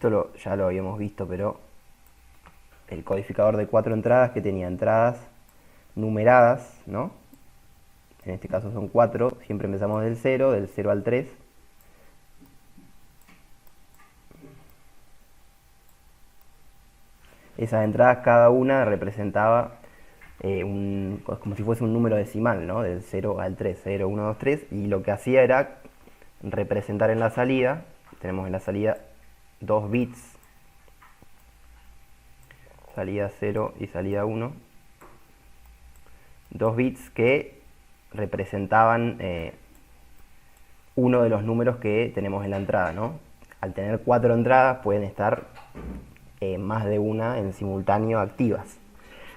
Ya lo habíamos visto, pero el codificador de 4 entradas que tenía entradas numeradas, ¿no? En este caso son 4, siempre empezamos del 0 al 3. Esas entradas cada una representaba como si fuese un número decimal, ¿no? Del 0 al 3, 0, 1, 2, 3, y lo que hacía era representar en la salida, tenemos en la salida 2 bits, salida 0 y salida 1, 2 bits que representaban uno de los números que tenemos en la entrada, ¿no? Al tener 4 entradas pueden estar más de una en simultáneo activas.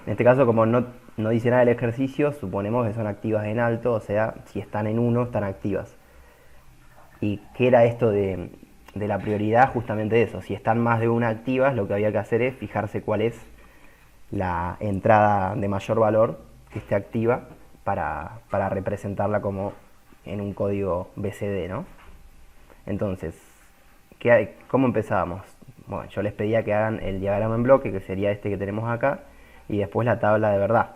En este caso, como no dice nada del ejercicio, suponemos que son activas en alto, o sea, si están en uno, están activas. ¿Y qué era esto de la prioridad? Justamente eso. Si están más de una activas, lo que había que hacer es fijarse cuál es la entrada de mayor valor que esté activa para representarla como en un código BCD, ¿no? Entonces, ¿cómo empezábamos? Bueno, yo les pedía que hagan el diagrama en bloque, que sería este que tenemos acá, y después la tabla de verdad.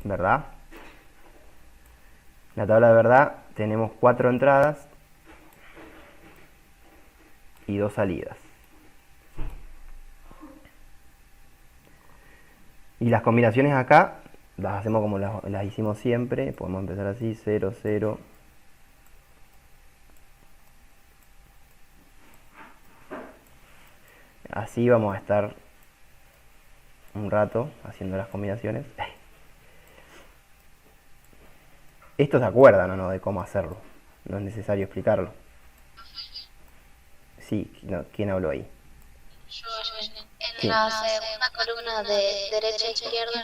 ¿Verdad? La tabla de verdad tenemos 4 entradas y 2 salidas. Y las combinaciones acá las hacemos como las hicimos siempre. Podemos empezar así, 0, 0. Así vamos a estar un rato haciendo las combinaciones. Esto se acuerdan o no de cómo hacerlo. No es necesario explicarlo. Sí, no, ¿quién habló ahí? Yo en ¿Quién? la segunda columna de derecha a izquierda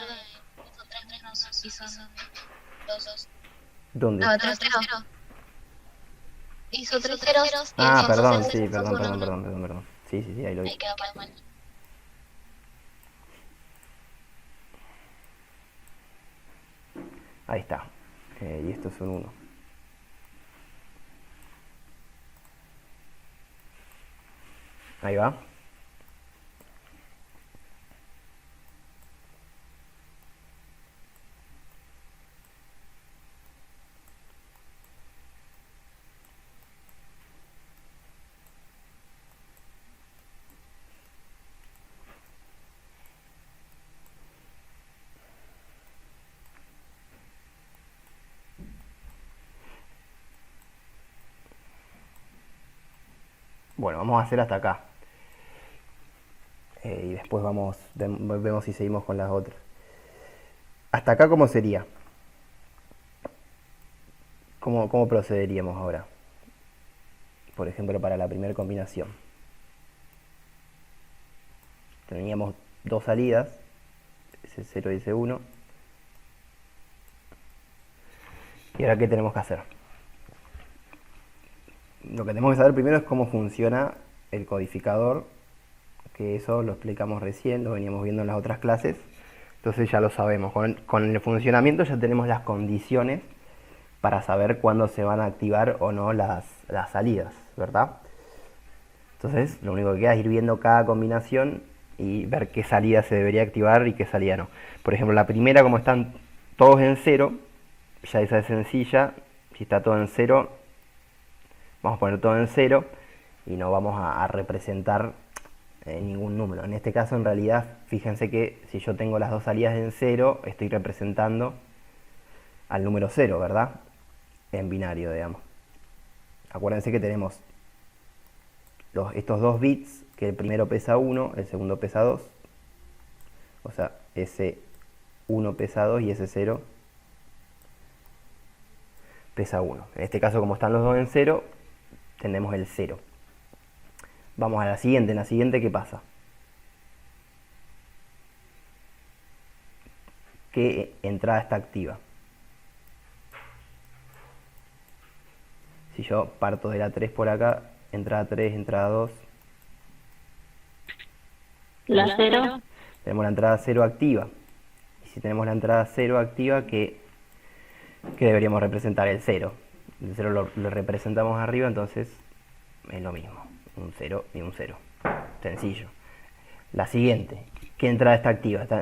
hizo tres menos, hizo dos. ¿Dónde? No, tres ceros. Hizo tres ceros y Ah, entonces perdón, el sí, puso perdón, uno. perdón, perdón, perdón, perdón. Sí, sí, sí, ahí lo vi. Ahí quedó mal. Ahí está. Y estos son 1. Ahí va. Bueno, vamos a hacer hasta acá. Y después vemos si seguimos con las otras. Hasta acá, ¿cómo sería? ¿Cómo procederíamos ahora? Por ejemplo, para la primera combinación. Teníamos 2 salidas, ese 0 y ese 1. ¿Y ahora qué tenemos que hacer? Lo que tenemos que saber primero es cómo funciona el codificador, que eso lo explicamos recién, lo veníamos viendo en las otras clases, entonces ya lo sabemos. Con el funcionamiento ya tenemos las condiciones para saber cuándo se van a activar o no las salidas, ¿verdad? Entonces lo único que queda es ir viendo cada combinación y ver qué salida se debería activar y qué salida no. Por ejemplo, la primera, como están todos en 0, ya esa es sencilla. Si está todo en 0, vamos a poner todo en 0 y no vamos a representar ningún número. En este caso, en realidad, fíjense que si yo tengo las dos salidas en 0, estoy representando al número 0, ¿verdad? En binario, digamos. Acuérdense que tenemos estos 2 bits, que el primero pesa 1, el segundo pesa 2. O sea, ese 1 pesa 2 y ese 0 pesa 1. En este caso, como están los dos en 0, tenemos el 0. Vamos a la siguiente. En la siguiente, ¿qué pasa? ¿Qué entrada está activa? Si yo parto de la 3 por acá, entrada 3, entrada 2. La cero. Tenemos la entrada 0 activa. Y si tenemos la entrada 0 activa, ¿qué deberíamos representar? El 0. El 0 lo representamos arriba, entonces es lo mismo. un 0 y un 0. Sencillo. La siguiente. ¿Qué entrada está activa? Está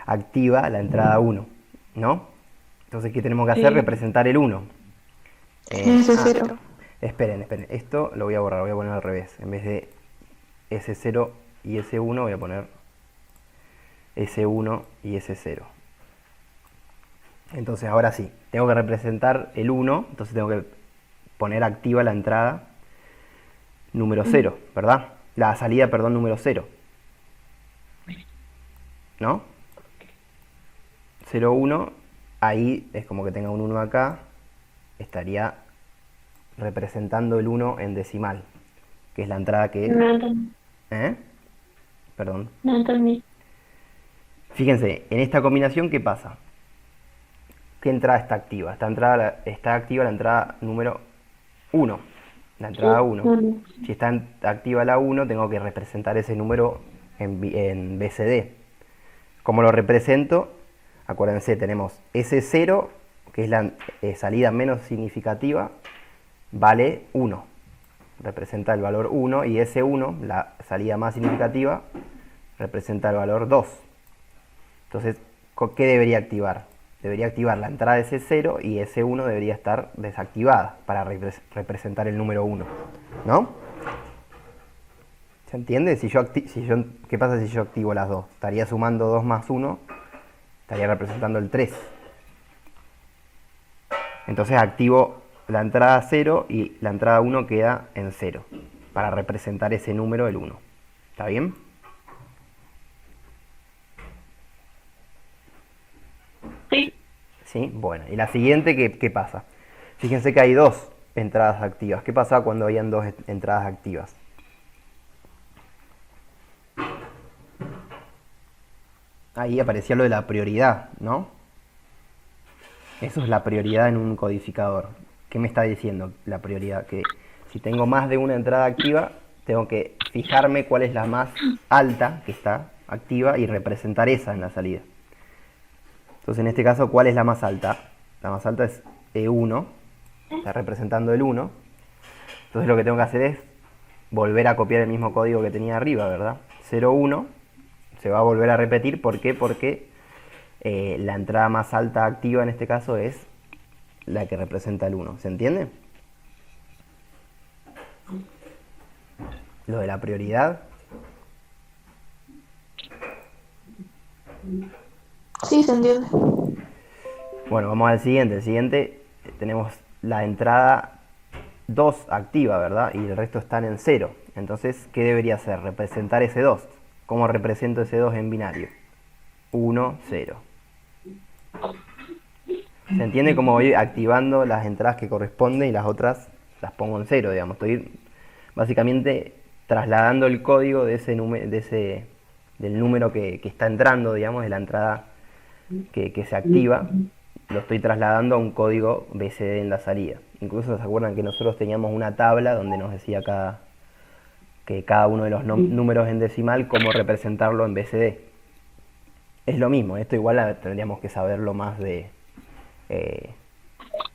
activa la entrada 1, ¿no? Entonces, ¿qué tenemos que hacer? Sí. Representar el 1. Ese cero. Esperen. Esto lo voy a borrar, voy a poner al revés. En vez de S0 y S1 voy a poner S1 y S0. Entonces ahora sí, tengo que representar el 1, entonces tengo que poner activa la entrada número 0, ¿verdad? La salida, perdón, número 0. ¿No? 0, 1, ahí es como que tenga un 1 acá, estaría representando el 1 en decimal, que es la entrada que... No entendí. ¿Eh? Perdón. No entendí. Fíjense, en esta combinación, ¿qué pasa? ¿Qué entrada está activa? Está activa la entrada número 1. La entrada 1. Uno. Si está activa la 1, tengo que representar ese número en BCD. ¿Cómo lo represento? Acuérdense, tenemos S0, que es la salida menos significativa, vale 1. Representa el valor 1, y S1, la salida más significativa, representa el valor 2. Entonces, ¿qué debería activar? Debería activar la entrada de S0 y S1 debería estar desactivada para representar el número 1, ¿no? ¿Se entiende? ¿Qué pasa si yo activo las dos? Estaría sumando 2 más 1, estaría representando el 3. Entonces activo la entrada 0 y la entrada 1 queda en 0 para representar ese número, el 1. ¿Está bien? Sí. ¿Sí? Bueno, y la siguiente, ¿qué pasa? Fíjense que hay dos entradas activas. ¿Qué pasaba cuando habían dos entradas activas? Ahí aparecía lo de la prioridad, ¿no? Eso es la prioridad en un codificador. ¿Qué me está diciendo la prioridad? Que si tengo más de una entrada activa, tengo que fijarme cuál es la más alta que está activa y representar esa en la salida. Entonces, en este caso, ¿cuál es la más alta? La más alta es E1, está representando el 1. Entonces lo que tengo que hacer es volver a copiar el mismo código que tenía arriba, ¿verdad? 0, 1, se va a volver a repetir. ¿Por qué? Porque la entrada más alta activa en este caso es la que representa el 1. ¿Se entiende? Lo de la prioridad. Sí, se entiende. Bueno, vamos al siguiente. El siguiente, tenemos la entrada 2 activa, ¿verdad? Y el resto están en 0. Entonces, ¿qué debería hacer? Representar ese 2. ¿Cómo represento ese 2 en binario? 1, 0. ¿Se entiende cómo voy activando las entradas que corresponden y las otras las pongo en 0, digamos? Estoy básicamente trasladando el código de del número que está entrando, digamos, de la entrada que se activa, lo estoy trasladando a un código BCD en la salida. Incluso se acuerdan que nosotros teníamos una tabla donde nos decía que cada uno de los números en decimal, cómo representarlo en BCD. Es lo mismo, esto igual tendríamos que saberlo más de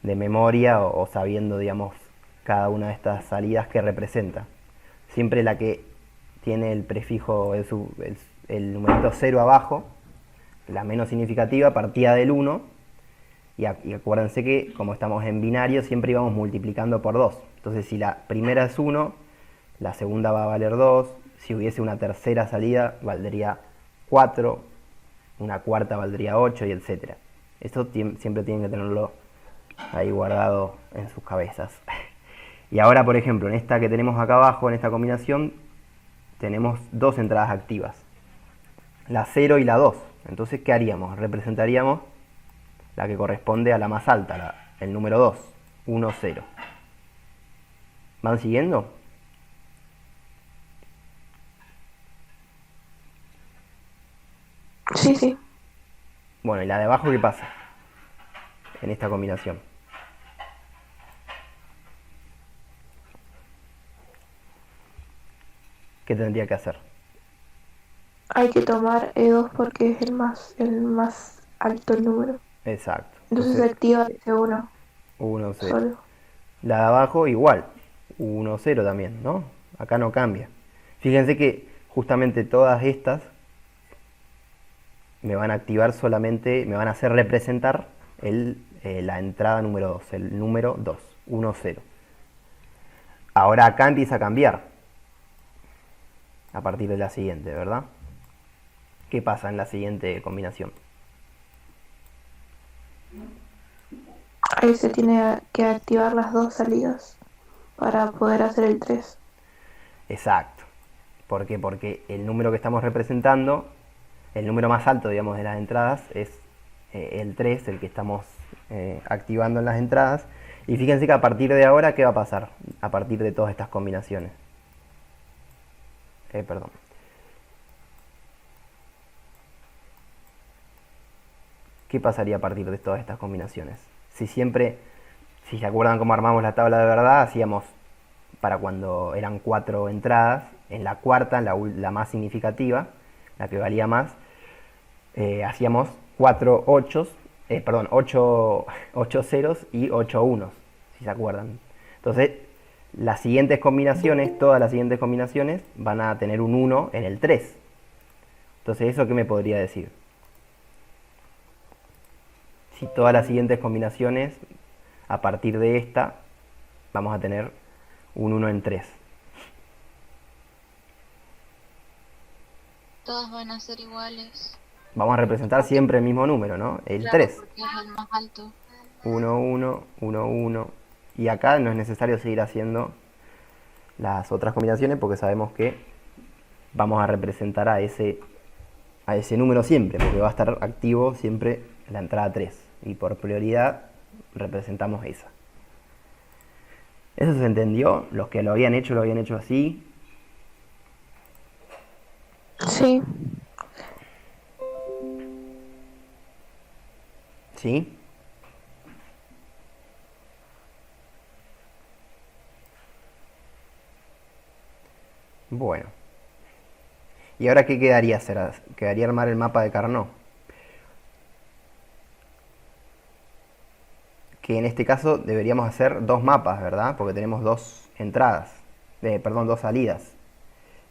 memoria o sabiendo, digamos, cada una de estas salidas que representa. Siempre la que tiene el prefijo, el numerito 0 abajo, la menos significativa, partía del 1, y acuérdense que como estamos en binario siempre íbamos multiplicando por 2. Entonces si la primera es 1, la segunda va a valer 2, si hubiese una tercera salida valdría 4, una cuarta valdría 8, y etcétera. Esto siempre tienen que tenerlo ahí guardado en sus cabezas. Y ahora, por ejemplo, en esta que tenemos acá abajo, en esta combinación, tenemos dos entradas activas, la 0 y la 2. Entonces, ¿qué haríamos? Representaríamos la que corresponde a la más alta, el número 2, 1, 0. ¿Van siguiendo? Sí, sí. Bueno, ¿y la de abajo qué pasa en esta combinación? ¿Qué tendría que hacer? Hay que tomar E2 porque es el más alto el número. Exacto. Entonces se activa ese 1 1, 0. solo. La de abajo igual. 1, 0 también, ¿no? Acá no cambia. Fíjense que justamente todas estas me van a activar solamente, me van a hacer representar la entrada número 2, el número 2, 1, 0. Ahora acá empieza a cambiar a partir de la siguiente, ¿verdad? ¿Qué pasa en la siguiente combinación? Ahí se tiene que activar las dos salidas para poder hacer el 3. Exacto. ¿Por qué? Porque el número que estamos representando, el número más alto, digamos, de las entradas es el 3, el que estamos activando en las entradas. Y fíjense que a partir de ahora, ¿qué va a pasar? A partir de todas estas combinaciones. Perdón. ¿Qué pasaría a partir de todas estas combinaciones? Si se acuerdan cómo armamos la tabla de verdad, hacíamos para cuando eran 4 entradas, en la cuarta, la más significativa, la que valía más, hacíamos 8 ceros y 8 unos, si se acuerdan. Entonces, las siguientes combinaciones, todas las siguientes combinaciones, van a tener un 1 en el 3. Entonces, ¿eso qué me podría decir? Si todas las siguientes combinaciones, a partir de esta, vamos a tener un 1 en 3. Todas van a ser iguales. Vamos a representar siempre el mismo número, ¿no? El Claro, 3. porque es el más alto. 1, 1, 1, 1. Y acá no es necesario seguir haciendo las otras combinaciones porque sabemos que vamos a representar a ese número siempre, porque va a estar activo siempre la entrada 3. Y por prioridad representamos esa. ¿Eso se entendió? Los que lo habían hecho así. Sí. ¿Sí? Bueno. ¿Y ahora qué quedaría hacer? Quedaría armar el mapa de Carnot. Que en este caso deberíamos hacer dos mapas, ¿verdad? Porque tenemos dos entradas. Dos salidas.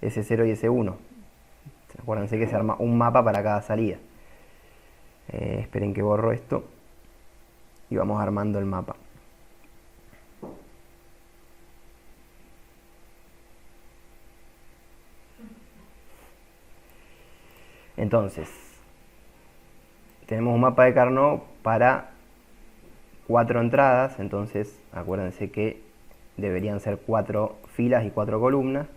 S0 y S1. Acuérdense que se arma un mapa para cada salida. Esperen que borro esto. Y vamos armando el mapa. Entonces, tenemos un mapa de Carnot para 4 entradas. Entonces, acuérdense que deberían ser 4 filas y 4 columnas.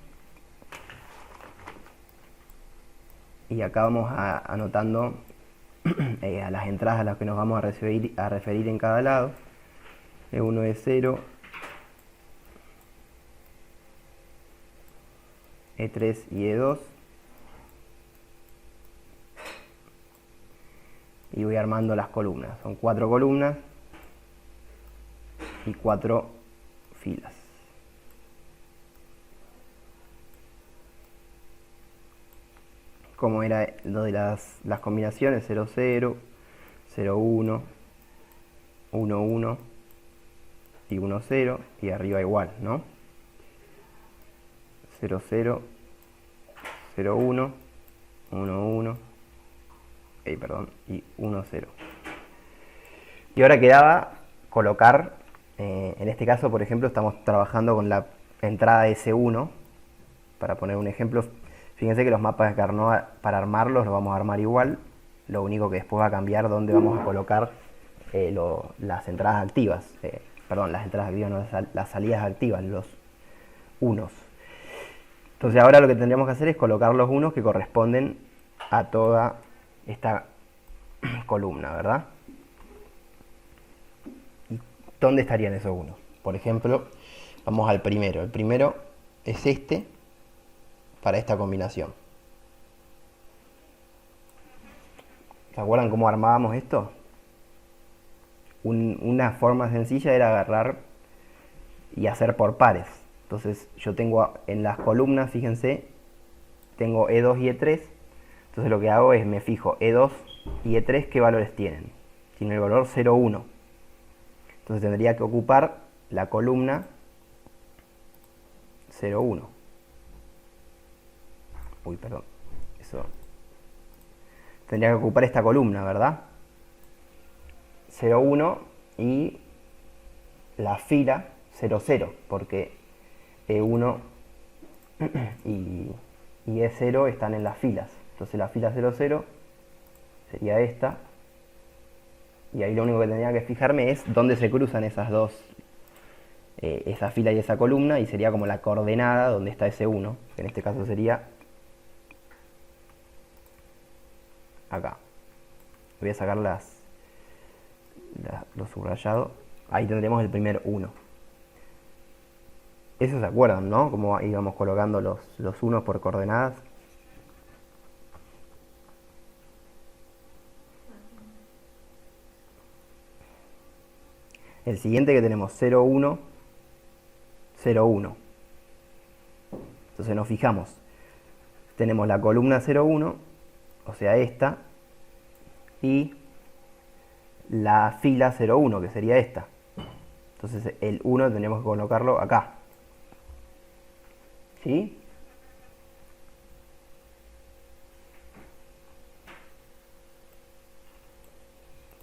Y acá vamos anotando a las entradas a las que nos vamos a referir en cada lado. E1, E0, E3 y E2. Y voy armando las columnas. Son 4 columnas y 4 filas. Como era lo de las combinaciones 0, 0, 0, 1, 1, 1 y 1, 0, y arriba igual, ¿no? 0, 0, 0, 1, 1, 1, y 1, 0. Y ahora quedaba colocar, en este caso, por ejemplo, estamos trabajando con la entrada S1, para poner un ejemplo. Fíjense que los mapas de Carnot, para armarlos, los vamos a armar igual. Lo único que después va a cambiar dónde vamos a colocar las entradas activas. Las entradas activas, no, las salidas activas, los unos. Entonces ahora lo que tendríamos que hacer es colocar los unos que corresponden a toda esta columna, ¿verdad? ¿Y dónde estarían esos unos? Por ejemplo, vamos al primero. El primero es este, para esta combinación. ¿Se acuerdan cómo armábamos esto? Una forma sencilla era agarrar y hacer por pares. Entonces yo tengo en las columnas, fíjense, tengo E2 y E3. Entonces lo que hago es me fijo E2 y E3 qué valores tienen. Tiene el valor 0, 1. Entonces tendría que ocupar la columna 0, 1. Uy, perdón. Eso tendría que ocupar esta columna, ¿verdad? 0, 1 y la fila 0, 0, porque E1 y E0 están en las filas. Entonces la fila 0, 0 sería esta. Y ahí lo único que tendría que fijarme es dónde se cruzan esas dos, esa fila y esa columna, y sería como la coordenada donde está ese 1, que en este caso sería acá. Voy a sacar los subrayados. Ahí tendremos el primer 1. Eso se acuerdan, ¿no? Como íbamos colocando los unos por coordenadas. El siguiente que tenemos 0, 1, 0, 1. Entonces nos fijamos. Tenemos la columna 0, 1, o sea esta, y la fila 0, 1, que sería esta. Entonces el 1 tendríamos que colocarlo acá. ¿Sí?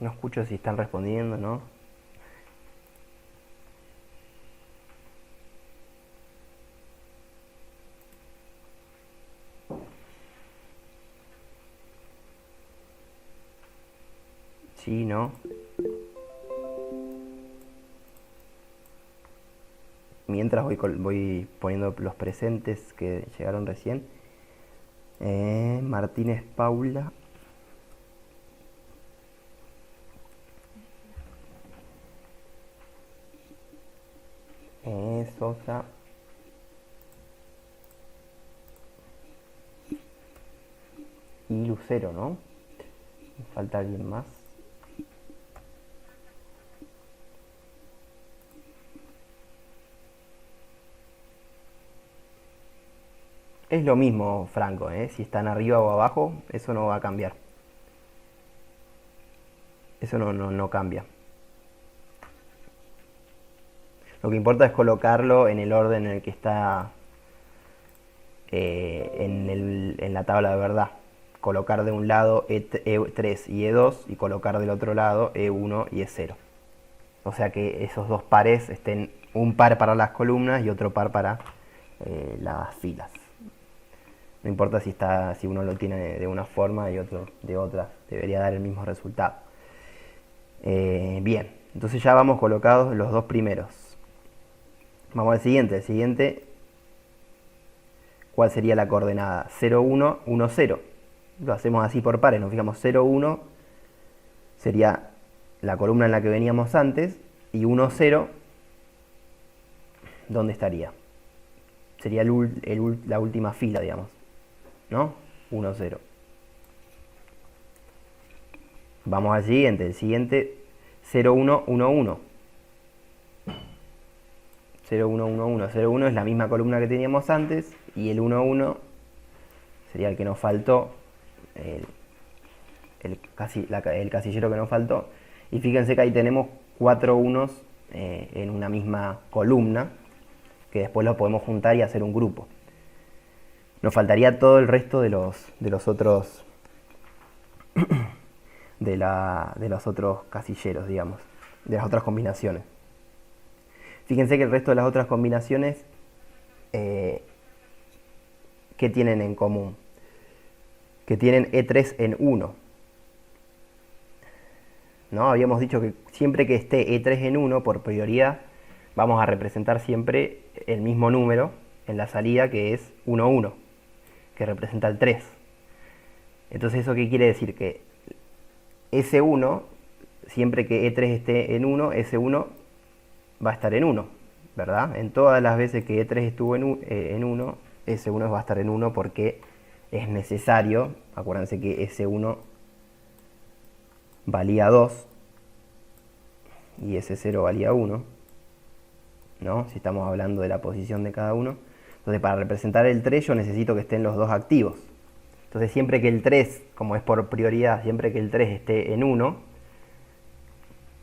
No escucho si están respondiendo, ¿no? Sí, ¿no? Mientras voy poniendo los presentes que llegaron recién. Martínez Paula. Sosa. Y Lucero, ¿no? Me falta alguien más. Es lo mismo, Franco, ¿eh? Si están arriba o abajo, eso no va a cambiar. Eso no cambia. Lo que importa es colocarlo en el orden en el que está en la tabla de verdad. Colocar de un lado E3 y E2 y colocar del otro lado E1 y E0. O sea que esos dos pares estén un par para las columnas y otro par para las filas. No importa si uno lo tiene de una forma y otro de otra, debería dar el mismo resultado. Bien, entonces ya vamos colocados los dos primeros. Vamos al siguiente. El siguiente, ¿cuál sería la coordenada? 0, 1, 1, 0. Lo hacemos así por pares, nos fijamos 0, 1 sería la columna en la que veníamos antes, y 1, 0, ¿dónde estaría? Sería la última fila, digamos, ¿no? 1, 0. Vamos al siguiente. El siguiente, 0, 1, 1, 1. 0, 1, 1, 1. 0, 1 es la misma columna que teníamos antes, y el 1, 1 sería el que nos faltó, el casillero que nos faltó. Y fíjense que ahí tenemos 4 unos en una misma columna, que después los podemos juntar y hacer un grupo. Nos faltaría todo el resto de los otros de los otros casilleros, digamos, de las otras combinaciones. Fíjense que el resto de las otras combinaciones, ¿qué tienen en común? Que tienen E3 en 1. ¿No? Habíamos dicho que siempre que esté E3 en 1, por prioridad, vamos a representar siempre el mismo número en la salida, que es 1, 1, que representa el 3. Entonces, ¿eso qué quiere decir? Que S1, siempre que E3 esté en 1, S1 va a estar en 1, ¿verdad? En todas las veces que E3 estuvo en 1, S1 va a estar en 1 porque es necesario. Acuérdense que S1 valía 2 y S0 valía 1, ¿no? Si estamos hablando de la posición de cada uno. Entonces, para representar el 3 yo necesito que estén los dos activos. Entonces, siempre que el 3, como es por prioridad, siempre que el 3 esté en 1,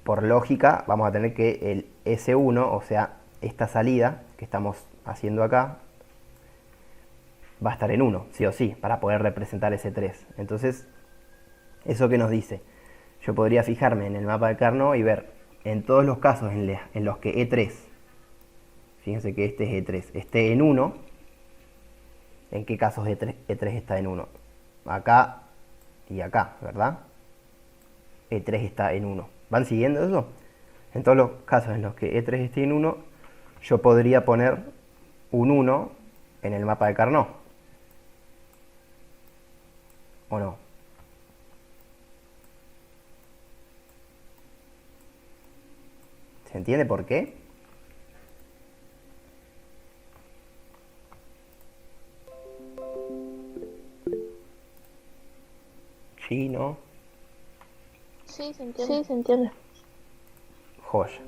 por lógica, vamos a tener que el S1, o sea, esta salida que estamos haciendo acá, va a estar en 1, sí o sí, para poder representar ese 3. Entonces, ¿eso qué nos dice? Yo podría fijarme en el mapa de Carnot y ver en todos los casos en los que E3, fíjense que este es E3, esté en 1, ¿en qué casos E3 está en 1? Acá y acá, ¿verdad? E3 está en 1. ¿Van siguiendo eso? En todos los casos en los que E3 esté en 1, yo podría poner un 1 en el mapa de Carnot. ¿O no? ¿Se entiende por qué? Sí, ¿no? Sí, se entiende. Sí, se entiende. Joya.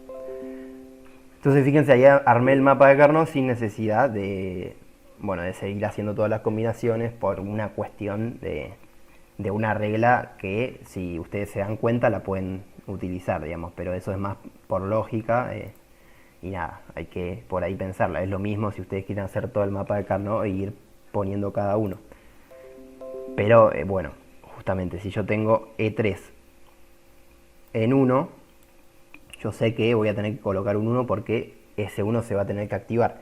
Entonces fíjense, ahí armé el mapa de Carnot sin necesidad de, bueno, de seguir haciendo todas las combinaciones por una cuestión de una regla que, si ustedes se dan cuenta, la pueden utilizar, digamos, pero eso es más por lógica y nada, hay que por ahí pensarla. Es lo mismo si ustedes quieren hacer todo el mapa de Carnot e ir poniendo cada uno. Pero bueno, justamente si yo tengo E3 en 1, yo sé que voy a tener que colocar un 1 porque ese 1 se va a tener que activar.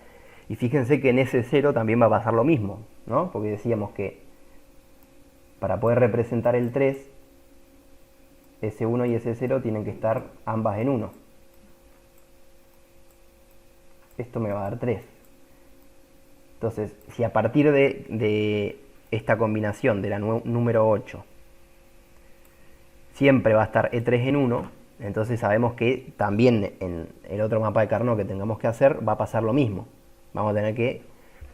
Y fíjense que en ese 0 también va a pasar lo mismo, ¿no? Porque decíamos que para poder representar el 3, ese 1 y ese 0 tienen que estar ambas en 1. Esto me va a dar 3. Entonces, si a partir de esta combinación de la número 8 siempre va a estar E3 en 1, entonces sabemos que también en el otro mapa de Carnot que tengamos que hacer va a pasar lo mismo. Vamos a tener que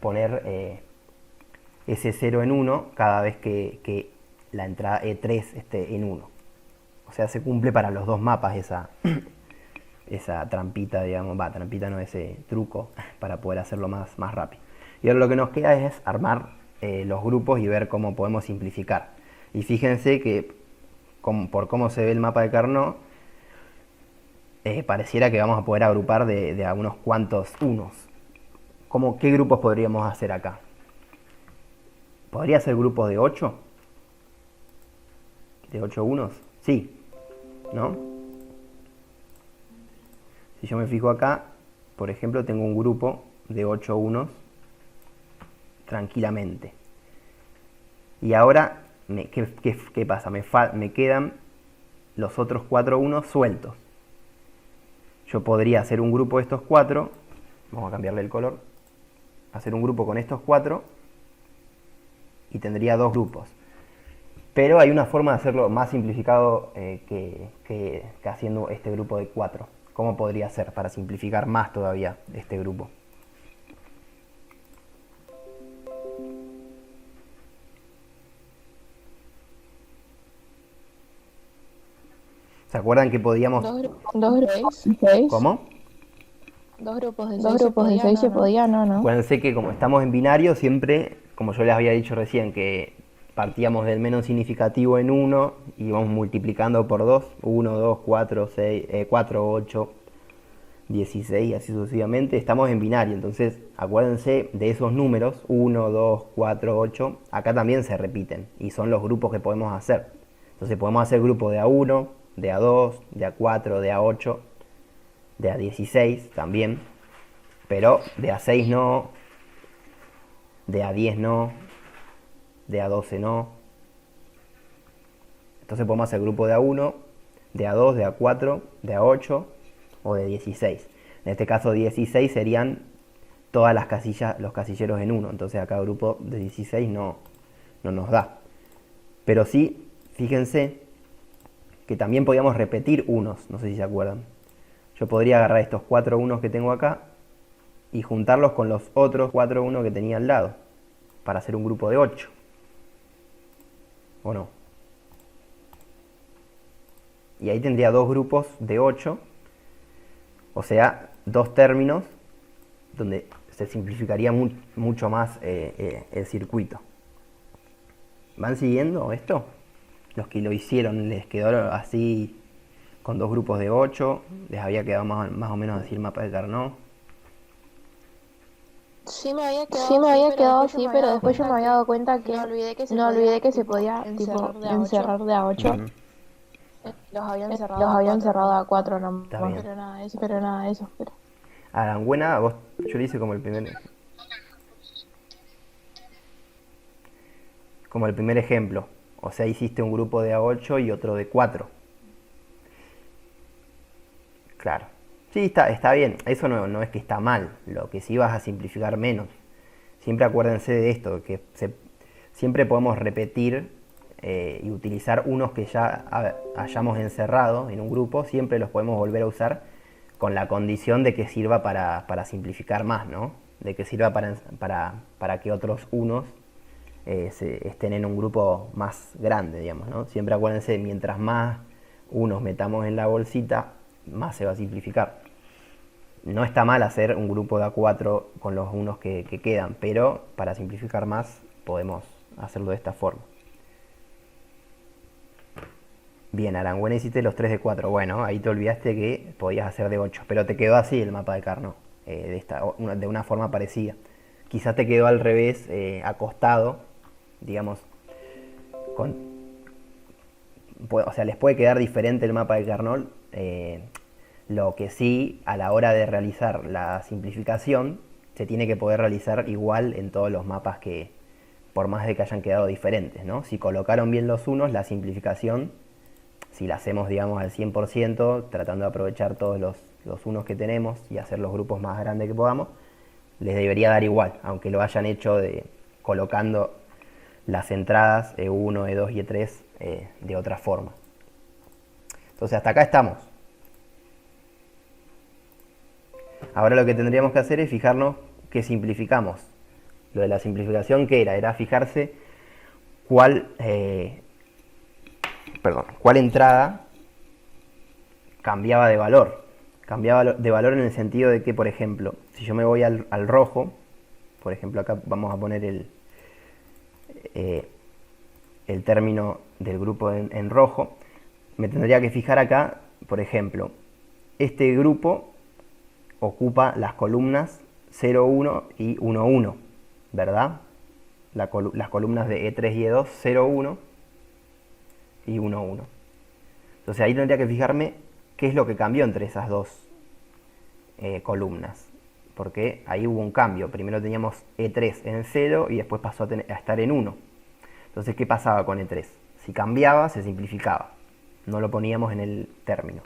poner ese 0 en 1 cada vez que la entrada E3 esté en 1. O sea, se cumple para los dos mapas esa trampita, digamos, trampita no, ese truco para poder hacerlo más rápido. Y ahora lo que nos queda es armar los grupos y ver cómo podemos simplificar. Y fíjense que por cómo se ve el mapa de Carnot, pareciera que vamos a poder agrupar de a unos cuantos unos. ¿Qué grupos podríamos hacer acá? ¿Podría ser grupos de 8? ¿De 8 unos? Sí, ¿no? Si yo me fijo acá, por ejemplo, tengo un grupo de 8 unos tranquilamente. Y ahora, ¿qué pasa? Me quedan los otros 4 unos sueltos. Yo podría hacer un grupo de estos 4, vamos a cambiarle el color, hacer un grupo con estos 4 y tendría 2 grupos. Pero hay una forma de hacerlo más simplificado que haciendo este grupo de 4. ¿Cómo podría ser para simplificar más todavía este grupo? ¿Se acuerdan que podíamos... Dos grupos de 6. ¿Cómo? Dos grupos de 6 se podían, ¿no? Acuérdense que como estamos en binario, siempre, como yo les había dicho recién, que partíamos del menos significativo en 1 y vamos multiplicando por 2, 1, 2, 4, 6, 4, 8, 16 y así sucesivamente. Estamos en binario, entonces acuérdense de esos números, 1, 2, 4, 8, acá también se repiten y son los grupos que podemos hacer. Entonces podemos hacer grupos de A1, de A2, de A4, de A8, de A16 también, pero de A6 no, de A10 no, de A12 no. Entonces podemos hacer grupo de A1, de A2, de A4, de A8 o de 16. En este caso 16 serían todas las casillas, los casilleros en 1. Entonces acá grupo de 16 no nos da. Pero sí, fíjense que también podíamos repetir unos, no sé si se acuerdan. Yo podría agarrar estos 4 unos que tengo acá y juntarlos con los otros 4 unos que tenía al lado para hacer un grupo de 8. ¿O no? Y ahí tendría dos grupos de 8, o sea, dos términos donde se simplificaría mucho más el circuito. ¿Van siguiendo esto? Los que lo hicieron les quedó así con dos grupos de 8, les había quedado más o menos así el mapa de Carnot. Sí me había quedado así, pero después yo me había dado cuenta que no olvidé que se podía, tipo, encerrar de a 8. Ujú, Los habían cerrado a 4 está nomás, bien. pero nada de eso. Pero... Arangüena, yo le hice como el primer ejemplo. O sea, hiciste un grupo de A8 y otro de 4. Claro. Sí, está bien. Eso no es que está mal. Lo que sí vas a simplificar menos. Siempre acuérdense de esto, que siempre podemos repetir y utilizar unos que ya hayamos encerrado en un grupo. Siempre los podemos volver a usar con la condición de que sirva para simplificar más, ¿no? De que sirva para que otros unos estén en un grupo más grande, digamos, ¿no? Siempre acuérdense, mientras más unos metamos en la bolsita, más se va a simplificar. No está mal hacer un grupo de A4 con los unos que quedan, pero para simplificar más podemos hacerlo de esta forma. Bien, Arangüena hiciste los 3 de 4. Bueno, ahí te olvidaste que podías hacer de 8, pero te quedó así el mapa de Carnot, de una forma parecida. Quizás te quedó al revés, acostado, digamos, con, o sea, les puede quedar diferente el mapa de Carnot. Lo que sí, a la hora de realizar la simplificación, se tiene que poder realizar igual en todos los mapas que, por más de que hayan quedado diferentes, ¿no? Si colocaron bien los unos, la simplificación, si la hacemos, digamos, al 100%, tratando de aprovechar todos los unos que tenemos y hacer los grupos más grandes que podamos, les debería dar igual, aunque lo hayan hecho colocando las entradas E1, E2 y E3 de otra forma. Entonces hasta acá estamos. Ahora lo que tendríamos que hacer es fijarnos qué simplificamos. Lo de la simplificación, ¿qué era? Era fijarse cuál entrada cambiaba de valor. Cambiaba de valor en el sentido de que, por ejemplo, si yo me voy al rojo, por ejemplo, acá vamos a poner el término del grupo en rojo, me tendría que fijar acá, por ejemplo, este grupo ocupa las columnas 0, 1 y 1, 1, ¿verdad? Las columnas de E3 y E2, 0, 1 y 1, 1. Entonces ahí tendría que fijarme qué es lo que cambió entre esas dos columnas. Porque ahí hubo un cambio. Primero teníamos E3 en 0 y después pasó a estar en 1. Entonces, ¿qué pasaba con E3? Si cambiaba, se simplificaba. No lo poníamos en el término.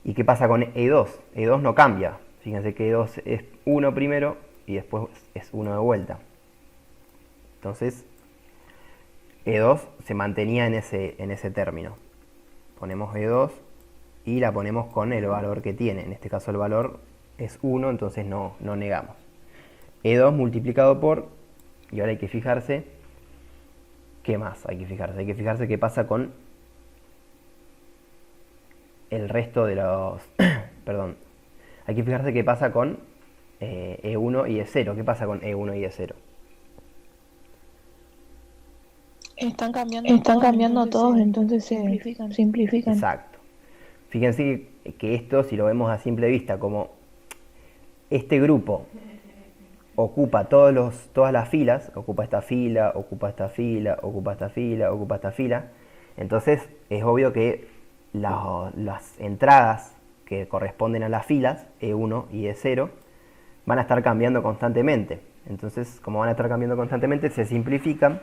¿Y qué pasa con E2? E2 no cambia. Fíjense que E2 es 1 primero y después es 1 de vuelta. Entonces, E2 se mantenía en ese término. Ponemos E2 y la ponemos con el valor que tiene. En este caso el valor es 1, entonces no negamos. E2 multiplicado por, y ahora hay que fijarse, ¿qué más hay que fijarse? Hay que fijarse qué pasa con el resto de los... perdón. Hay que fijarse qué pasa con E1 y E0. ¿Qué pasa con E1 y E0? Están cambiando todos, entonces se simplifican. Exacto. Fíjense que esto, si lo vemos a simple vista, como este grupo ocupa todas las filas, ocupa esta fila, ocupa esta fila, ocupa esta fila, ocupa esta fila, entonces es obvio que las entradas que corresponden a las filas, E1 y E0, van a estar cambiando constantemente. Entonces, como van a estar cambiando constantemente, se simplifican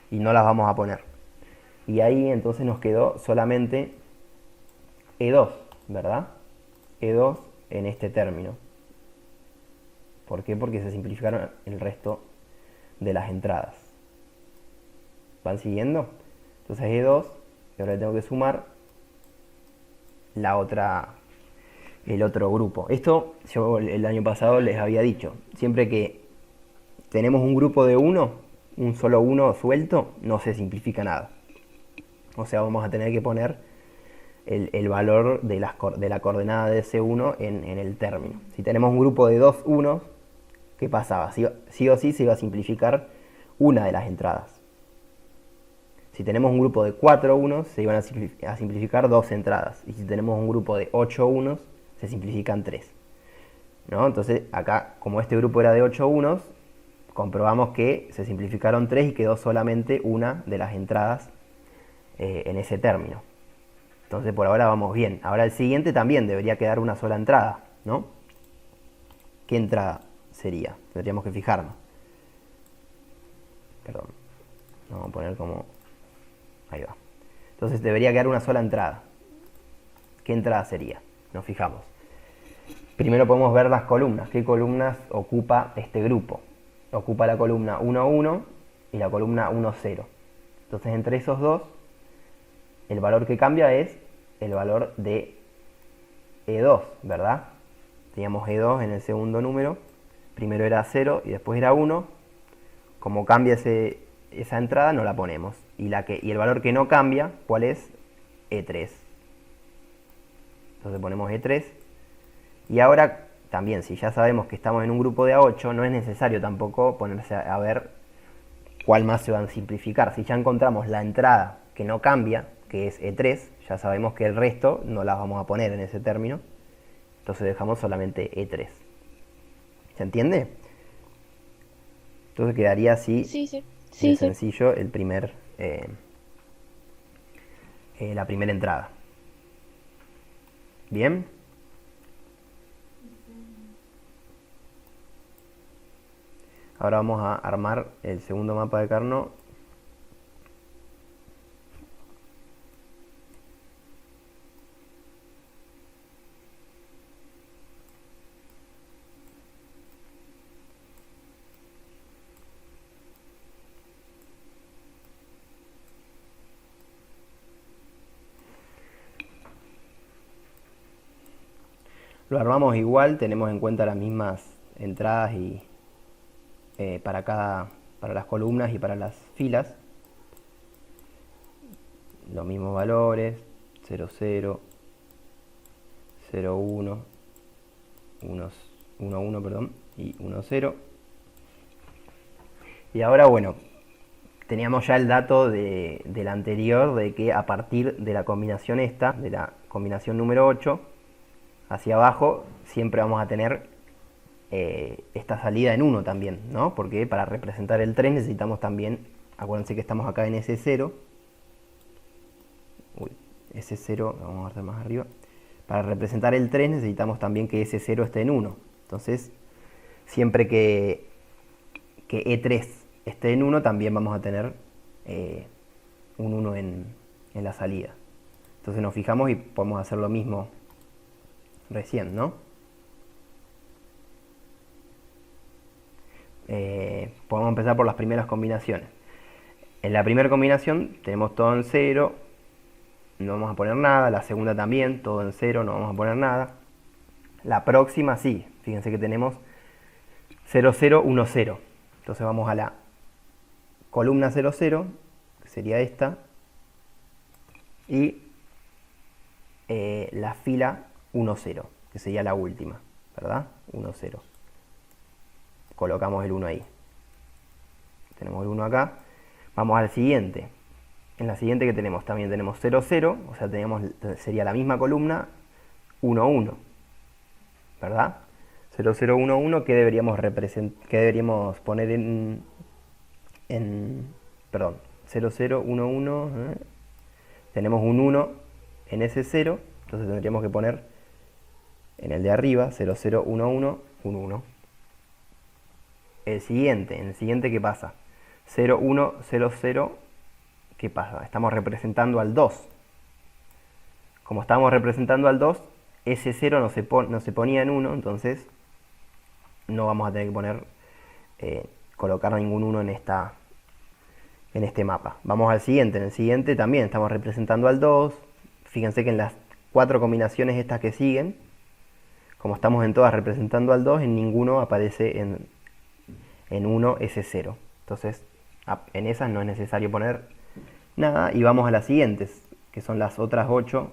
y no las vamos a poner. Y ahí entonces nos quedó solamente E2, ¿verdad? E2 en este término. ¿Por qué? Porque se simplificaron el resto de las entradas. ¿Van siguiendo? Entonces E2, y ahora le tengo que sumar el otro grupo. Esto yo el año pasado les había dicho. Siempre que tenemos un grupo de 1, un solo 1 suelto, no se simplifica nada. O sea, vamos a tener que poner el valor de la coordenada de ese 1 en el término. Si tenemos un grupo de 2 unos, ¿qué pasaba? Sí o sí se iba a simplificar una de las entradas. Si tenemos un grupo de 4 unos, se iban a simplificar 2 entradas. Y si tenemos un grupo de 8 unos, se simplifican 3. ¿no? Entonces acá, como este grupo era de 8 unos, comprobamos que se simplificaron 3 y quedó solamente una de las entradas en ese término. Entonces por ahora vamos bien. Ahora el siguiente también debería quedar una sola entrada, ¿no? ¿Qué entrada sería? Tendríamos que fijarnos. Perdón. Vamos a poner como... Ahí va. Entonces debería quedar una sola entrada. ¿Qué entrada sería? Nos fijamos. Primero podemos ver las columnas. ¿Qué columnas ocupa este grupo? Ocupa la columna 1, 1 y la columna 1, 0. Entonces entre esos dos, el valor que cambia es el valor de E2, ¿verdad? Teníamos E2 en el segundo número. Primero era 0 y después era 1. Como cambia esa entrada, no la ponemos. Y el valor que no cambia, ¿cuál es? E3. Entonces ponemos E3. Y ahora también, si ya sabemos que estamos en un grupo de A8, no es necesario tampoco ponerse a ver cuál más se va a simplificar. Si ya encontramos la entrada que no cambia, que es E3, ya sabemos que el resto no las vamos a poner en ese término. Entonces dejamos solamente E3. ¿Se entiende? Entonces quedaría así Sí, sí. de Sí, sí. sencillo la primera entrada. ¿Bien? Ahora vamos a armar el segundo mapa de Carnot. Lo armamos igual, tenemos en cuenta las mismas entradas y para las columnas y para las filas. Los mismos valores, 0, 0, 0, 1, 1, 1, perdón, y 1, 0. Y ahora, bueno, teníamos ya el dato del anterior de que a partir de la combinación esta, de la combinación número 8, hacia abajo siempre vamos a tener esta salida en 1 también, ¿no? Porque para representar el 3 necesitamos también, acuérdense que estamos acá en S0, S0, vamos a ver más arriba, para representar el 3 necesitamos también que S0 esté en 1, entonces siempre que E3 esté en 1 también vamos a tener un 1 en la salida. Entonces nos fijamos y podemos hacer lo mismo recién, ¿no? Podemos empezar por las primeras combinaciones. En la primera combinación tenemos todo en 0, no vamos a poner nada. La segunda también, todo en 0, no vamos a poner nada. La próxima sí, fíjense que tenemos 0, 0, 1, 0. Entonces vamos a la columna 0, 0, que sería esta, y la fila 1, 0, que sería la última, ¿verdad? 1, 0. Colocamos el 1 ahí. Tenemos el 1 acá. Vamos al siguiente. En la siguiente que tenemos, también tenemos 0, 0, o sea, sería la misma columna 1, 1, ¿verdad? 0, 0, 1, 1, ¿qué deberíamos poner perdón, 0, 0, 1, 1, tenemos un 1 en ese 0, entonces tendríamos que poner en el de arriba 0, 0, 1, 1, 1, 1. En el siguiente ¿qué pasa? 0, 1, 0, 0, ¿qué pasa? Estamos representando al 2. Como estamos representando al 2, ese 0 no se ponía en 1, entonces no vamos a tener que colocar ningún 1 en este mapa. Vamos al siguiente. En el siguiente también estamos representando al 2. Fíjense que en las 4 combinaciones estas que siguen, como estamos en todas representando al 2, en ninguno aparece en 1 ese 0. Entonces, en esas no es necesario poner nada. Y vamos a las siguientes, que son las otras 8,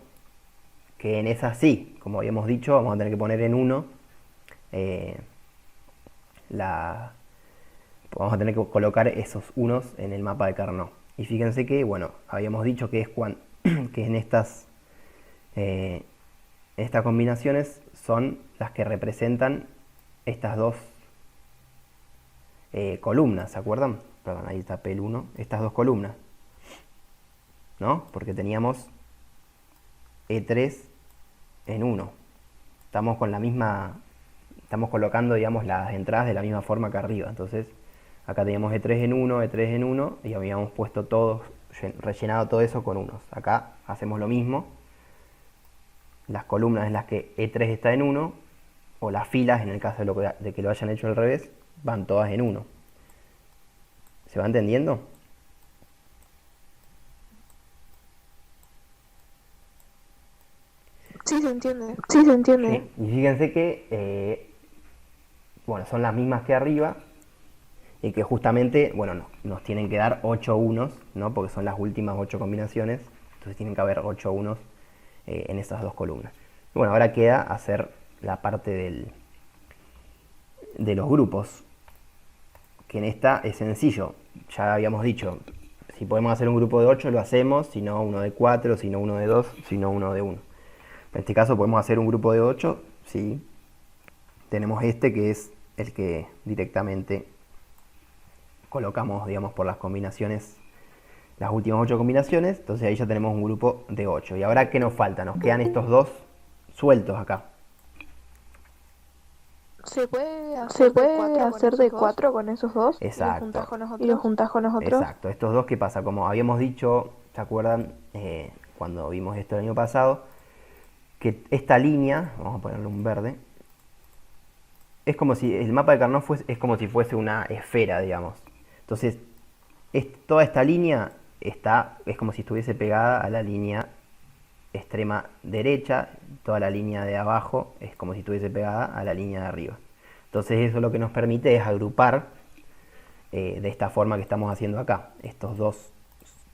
que en esas sí, como habíamos dicho, vamos a tener que poner en 1 vamos a tener que colocar esos unos en el mapa de Carnot. Y fíjense que, bueno, habíamos dicho que que en estas combinaciones son las que representan estas dos columnas, ¿se acuerdan? Perdón, ahí está P1, estas dos columnas, ¿no? Porque teníamos E3 en 1. Estamos con la misma, estamos colocando, digamos, las entradas de la misma forma que arriba. Entonces, acá teníamos E3 en 1, E3 en 1, y habíamos puesto todos, rellenado todo eso con unos. Acá hacemos lo mismo. Las columnas en las que E3 está en 1, o las filas, en el caso de que lo hayan hecho al revés, van todas en 1. ¿Se va entendiendo? Sí, se entiende. Sí, se entiende. Sí. Y fíjense que, bueno, son las mismas que arriba, y que justamente, bueno, nos tienen que dar 8 unos, ¿no? Porque son las últimas 8 combinaciones, entonces tienen que haber 8 unos en esas dos columnas. Y bueno, ahora queda hacer la parte de los grupos, que en esta es sencillo. Ya habíamos dicho, si podemos hacer un grupo de 8 lo hacemos, si no uno de 4, si no uno de 2, si no uno de 1. En este caso podemos hacer un grupo de 8, sí. Tenemos este que es el que directamente colocamos, digamos, por las combinaciones, las últimas 8 combinaciones. Entonces ahí ya tenemos un grupo de 8. Y ahora, ¿qué nos falta? Nos quedan estos dos sueltos acá. ¿Se puede hacer de 4 con esos dos? Exacto. ¿Y los juntás con los otros? Exacto. Estos dos, ¿qué pasa? Como habíamos dicho, ¿se acuerdan? Cuando vimos esto el año pasado, que esta línea, vamos a ponerle un verde, es como si el mapa de Carnot es como si fuese una esfera, digamos. Entonces, toda esta línea es como si estuviese pegada a la línea extrema derecha, toda la línea de abajo es como si estuviese pegada a la línea de arriba. Entonces eso lo que nos permite es agrupar de esta forma que estamos haciendo acá. Estos dos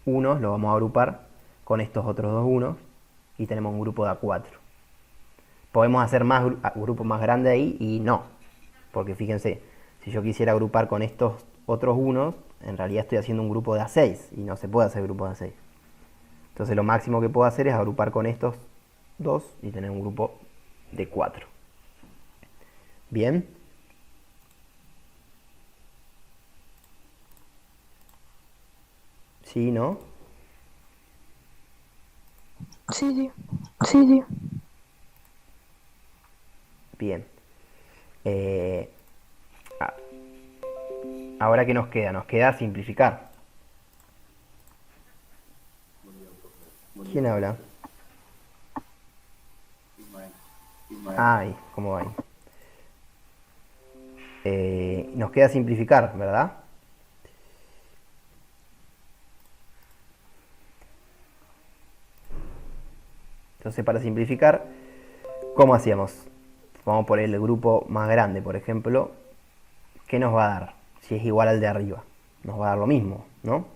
unos los vamos a agrupar con estos otros dos unos y tenemos un grupo de A4. Podemos hacer más grupos más grandes ahí y no, porque fíjense, si yo quisiera agrupar con estos otros unos, en realidad estoy haciendo un grupo de A6 y no se puede hacer grupo de A6. Entonces lo máximo que puedo hacer es agrupar con estos dos y tener un grupo de 4. ¿Bien? ¿Sí, no? Sí, sí. Sí, sí. Bien. Ahora, ¿qué nos queda? Nos queda simplificar. ¿Quién habla? Ay, ¿cómo va ahí? Nos queda simplificar, ¿verdad? Entonces, para simplificar, ¿cómo hacíamos? Vamos por el grupo más grande, por ejemplo. ¿Qué nos va a dar? Si es igual al de arriba. Nos va a dar lo mismo, ¿no?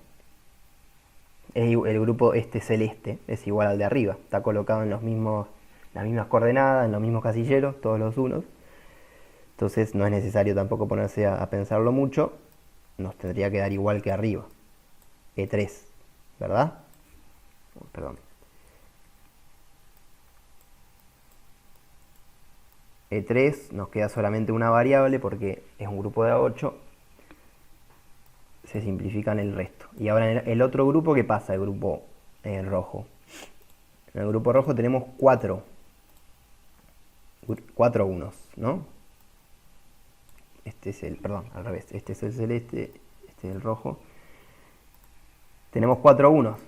El grupo celeste es igual al de arriba. Está colocado en las mismas coordenadas, en los mismos casilleros, todos los unos. Entonces no es necesario tampoco ponerse a pensarlo mucho. Nos tendría que dar igual que arriba. E3, ¿verdad? Perdón. E3 nos queda solamente una variable porque es un grupo de A8. Se simplifican el resto. Y ahora en el otro grupo, ¿qué pasa? El grupo rojo. En el grupo rojo tenemos 4 unos, ¿no? Este es perdón, al revés. Este es el celeste, este es el rojo. Tenemos 4 unos.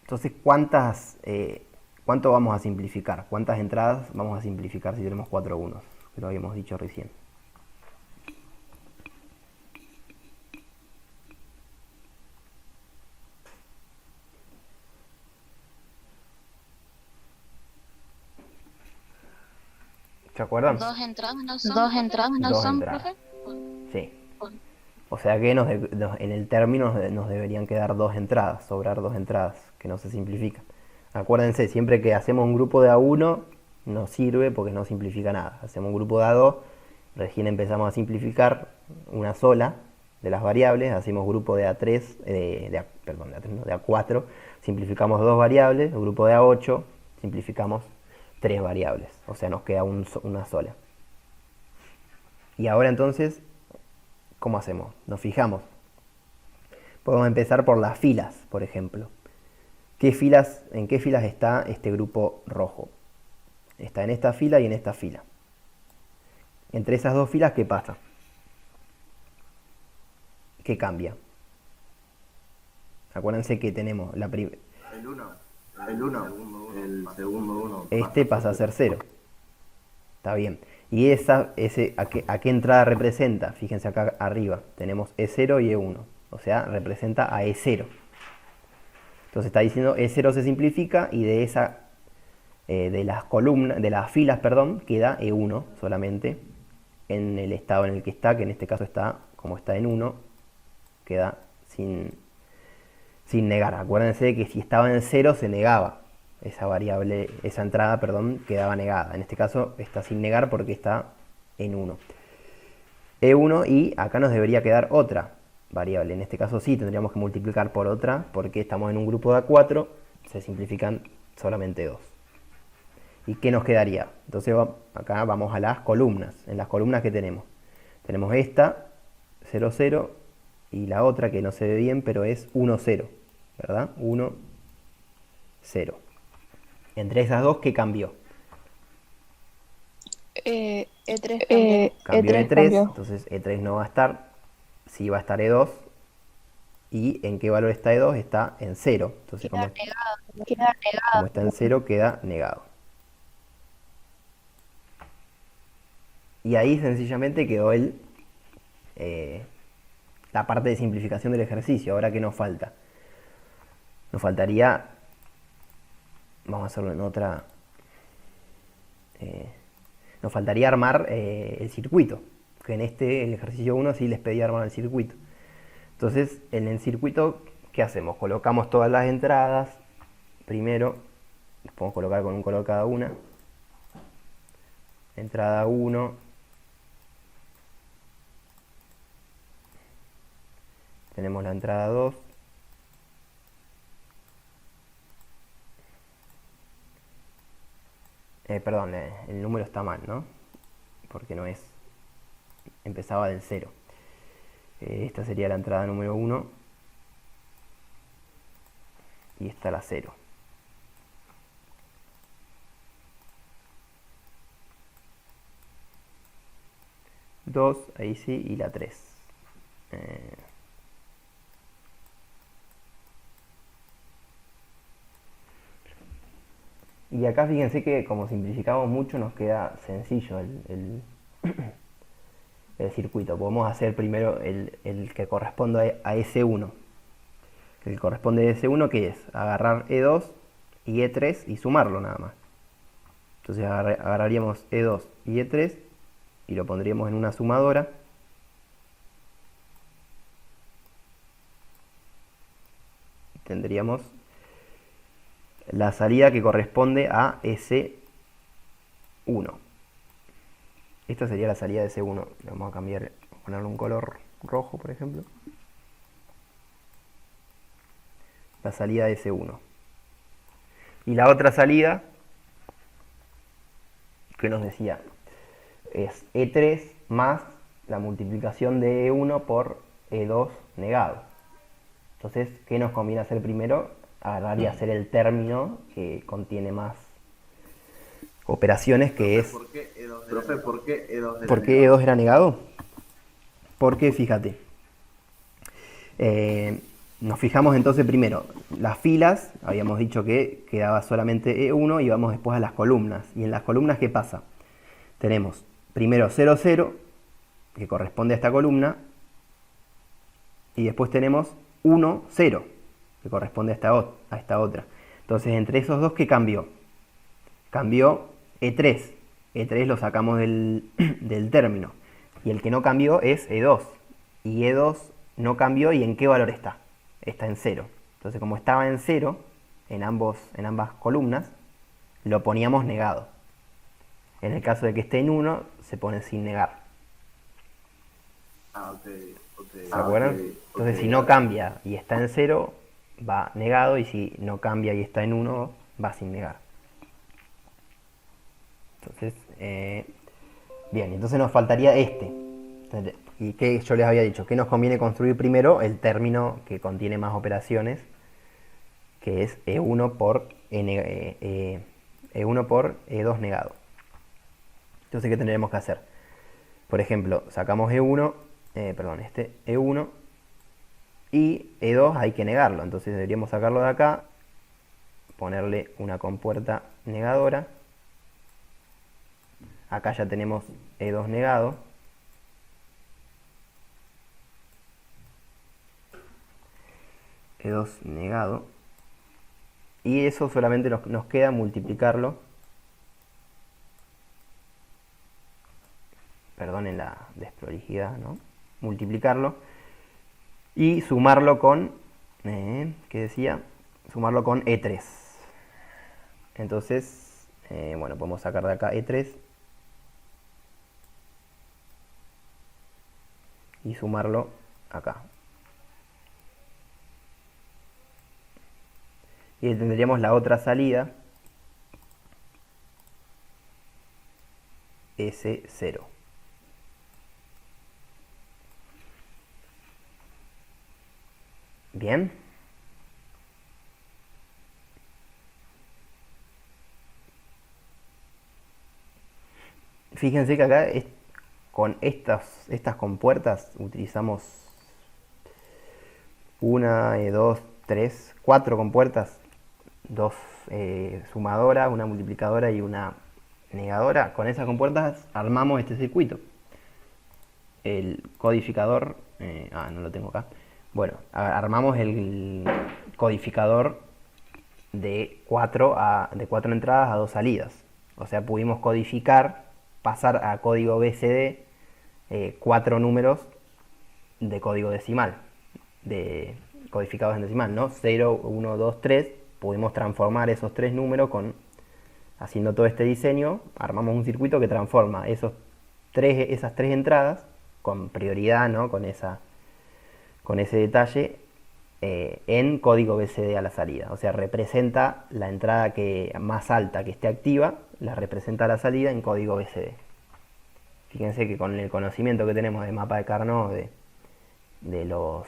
Entonces, ¿cuánto vamos a simplificar? ¿Cuántas entradas vamos a simplificar si tenemos 4 unos? Que lo habíamos dicho recién. ¿Se acuerdan? Dos entradas no son, profe. Sí. O sea que en el término nos deberían quedar 2 entradas, sobrar 2 entradas, que no se simplifican. Acuérdense, siempre que hacemos un grupo de A1, no sirve porque no simplifica nada. Hacemos un grupo de A2, recién empezamos a simplificar una sola de las variables, hacemos grupo de A3, de A4, simplificamos 2 variables, el grupo de A8, simplificamos 3 variables, o sea nos queda una sola. Y ahora entonces, ¿cómo hacemos? Nos fijamos. Podemos empezar por las filas, por ejemplo. ¿En qué filas está este grupo rojo? Está en esta fila y en esta fila. Entre esas dos filas, ¿qué pasa? ¿Qué cambia? Acuérdense que tenemos El 1, el segundo 1. este pasa a ser 0. Está bien. ¿Y a qué entrada representa? Fíjense acá arriba. Tenemos E0 y E1. O sea, representa a E0. Entonces está diciendo E0 se simplifica y de las filas, perdón, queda E1 solamente en el estado en el que está, que en este caso está, como está en 1, queda sin negar. Acuérdense que si estaba en 0 se negaba. Esa entrada, perdón, quedaba negada. En este caso está sin negar porque está en 1. E1 y acá nos debería quedar otra variable. En este caso sí, tendríamos que multiplicar por otra porque estamos en un grupo de A4, se simplifican solamente 2. ¿Y qué nos quedaría? Entonces acá vamos a las columnas. En las columnas que tenemos esta, 0, 0, y la otra que no se ve bien, pero es 1, 0, ¿verdad? 1, 0. Entre esas dos, ¿qué cambió? E3 Cambió E3 E3, cambió. entonces E3 no va a estar, sí va a estar E2. ¿Y en qué valor está E2? Está en 0. Entonces, Queda como negado. está en 0, queda negado. Y ahí sencillamente quedó la parte de simplificación del ejercicio. Ahora, ¿qué nos falta? Nos faltaría, vamos a hacerlo en otra, nos faltaría armar el circuito, que en el ejercicio 1 sí les pedí armar el circuito. Entonces, en el circuito, ¿qué hacemos? Colocamos todas las entradas, primero, las podemos colocar con un color cada una. Entrada 1, tenemos la entrada 2, perdón, el número está mal, ¿no? Porque no es, empezaba del 0. Esta sería la entrada número 1 y esta la 0. Dos, ahí sí, y la 3. Y acá fíjense que como simplificamos mucho nos queda sencillo el circuito. Podemos hacer primero el que corresponde a S1. El que corresponde a S1, ¿qué es? Agarrar E2 y E3 y sumarlo nada más. Entonces agarraríamos E2 y E3 y lo pondríamos en una sumadora. Tendríamos la salida que corresponde a S1. Esta sería la salida de S1. Le vamos a cambiar, ponerle un color rojo, por ejemplo. La salida de S1. Y la otra salida, que nos decía, es E3 más la multiplicación de E1 por E2 negado. Entonces, ¿qué nos conviene hacer primero? Agarrar y hacer el término que contiene más operaciones, que es... ¿Por qué E2 Profe, ¿por qué E2 era ¿Por qué negado? E2 era negado? Porque, fíjate, nos fijamos entonces primero, las filas, habíamos dicho que quedaba solamente E1 y vamos después a las columnas. ¿Y en las columnas qué pasa? Tenemos primero 0, 0, que corresponde a esta columna, y después tenemos 1, 0, que corresponde a esta otra. Entonces, entre esos dos, ¿qué cambió? Cambió E3. E3 lo sacamos del término. Y el que no cambió es E2. Y E2 no cambió, ¿y en qué valor está? Está en 0. Entonces, como estaba en 0, en ambas columnas, lo poníamos negado. En el caso de que esté en 1, se pone sin negar. Ah, ok. ¿Se acuerdan? Entonces, si no cambia y está en 0, va negado, y si no cambia y está en 1, va sin negar. Entonces, bien, entonces nos faltaría este. y que yo les había dicho que nos conviene construir primero el término que contiene más operaciones, que es E1 por E1 por E2 negado. Entonces, ¿qué tendremos que hacer? Por ejemplo, sacamos E1, este E1 y E2 hay que negarlo. Entonces deberíamos sacarlo de acá, ponerle una compuerta negadora. Acá ya tenemos E2 negado. E2 negado. Y eso solamente nos queda multiplicarlo. Perdonen la desprolijidad, ¿no? Multiplicarlo y sumarlo con, ¿qué decía? Sumarlo con E3. Entonces, bueno, podemos sacar de acá E3 y sumarlo acá. Y tendríamos la otra salida, S0. Bien. Fíjense que acá con estas compuertas utilizamos una, dos, tres, cuatro compuertas, dos sumadoras, una multiplicadora y una negadora. Con esas compuertas armamos este circuito. El codificador, no lo tengo acá. Bueno, armamos el codificador de 4 entradas a 2 salidas. O sea, pudimos codificar, pasar a código BCD 4 números de código decimal, de codificados en decimal, ¿no? 0, 1, 2, 3. Pudimos transformar esos 3 números haciendo todo este diseño. Armamos un circuito que transforma esas 3 entradas con prioridad, ¿no? Con ese detalle en código BCD a la salida. O sea, representa la entrada más alta que esté activa, la representa a la salida en código BCD. Fíjense que con el conocimiento que tenemos de mapa de Carnot, de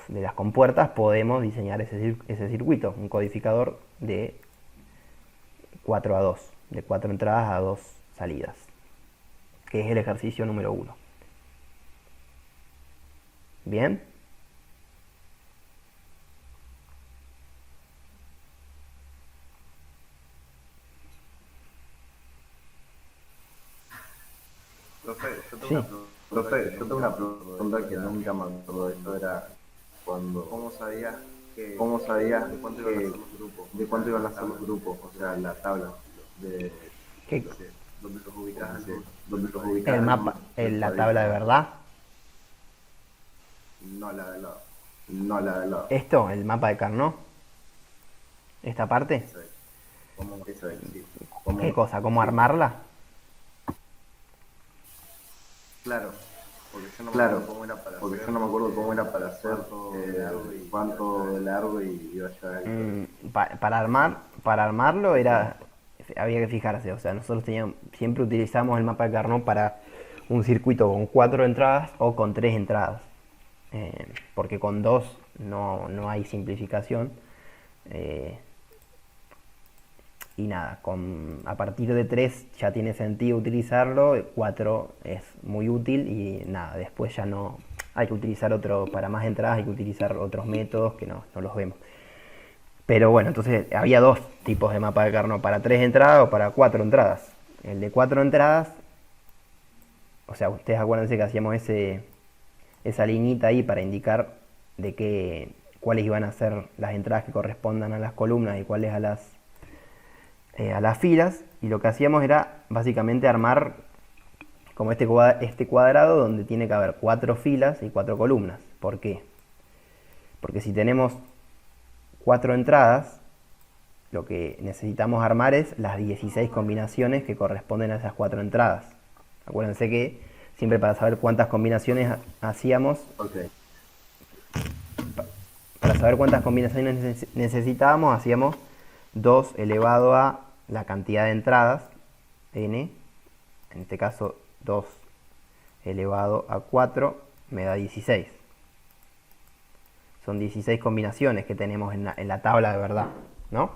las compuertas, podemos diseñar ese circuito, un codificador de 4 a 2, de 4 entradas a 2 salidas, que es el ejercicio número 1. Bien. Profe, yo tengo una pregunta que nunca me acuerdo de esto, era ¿cómo sabías de cuánto iban a ser los grupos? O sea, la tabla de dónde los ubicas, El mapa, la tabla de verdad. No la de lado. No la de lado. Esto, el mapa de Carnot. Esta parte. Eso es. Eso es, sí. ¿Qué cosa? ¿Cómo armarla? Claro, porque yo no me acuerdo cómo era para hacer cuánto de largo y iba a llevar. Para armarlo había que fijarse, o sea, nosotros siempre utilizamos el mapa de Carnot para un circuito con 4 entradas o con 3 entradas, porque con 2 no hay simplificación. Y nada, a partir de 3 ya tiene sentido utilizarlo, 4 es muy útil y nada, después ya no hay que utilizar para más entradas hay que utilizar otros métodos que no los vemos. Pero bueno, entonces había 2 tipos de mapa de Carnot, para 3 entradas o para 4 entradas. El de 4 entradas, o sea, ustedes acuérdense que hacíamos esa liñita ahí para indicar cuáles iban a ser las entradas que correspondan a las columnas y cuáles a las filas, y lo que hacíamos era básicamente armar como este cuadrado donde tiene que haber 4 filas y 4 columnas. ¿Por qué? Porque si tenemos 4 entradas, lo que necesitamos armar es las 16 combinaciones que corresponden a esas 4 entradas. Acuérdense que siempre para saber cuántas combinaciones hacíamos, para saber cuántas combinaciones necesitábamos, hacíamos 2 elevado a la cantidad de entradas, n, en este caso 2 elevado a 4 me da 16. Son 16 combinaciones que tenemos en la tabla de verdad, ¿no?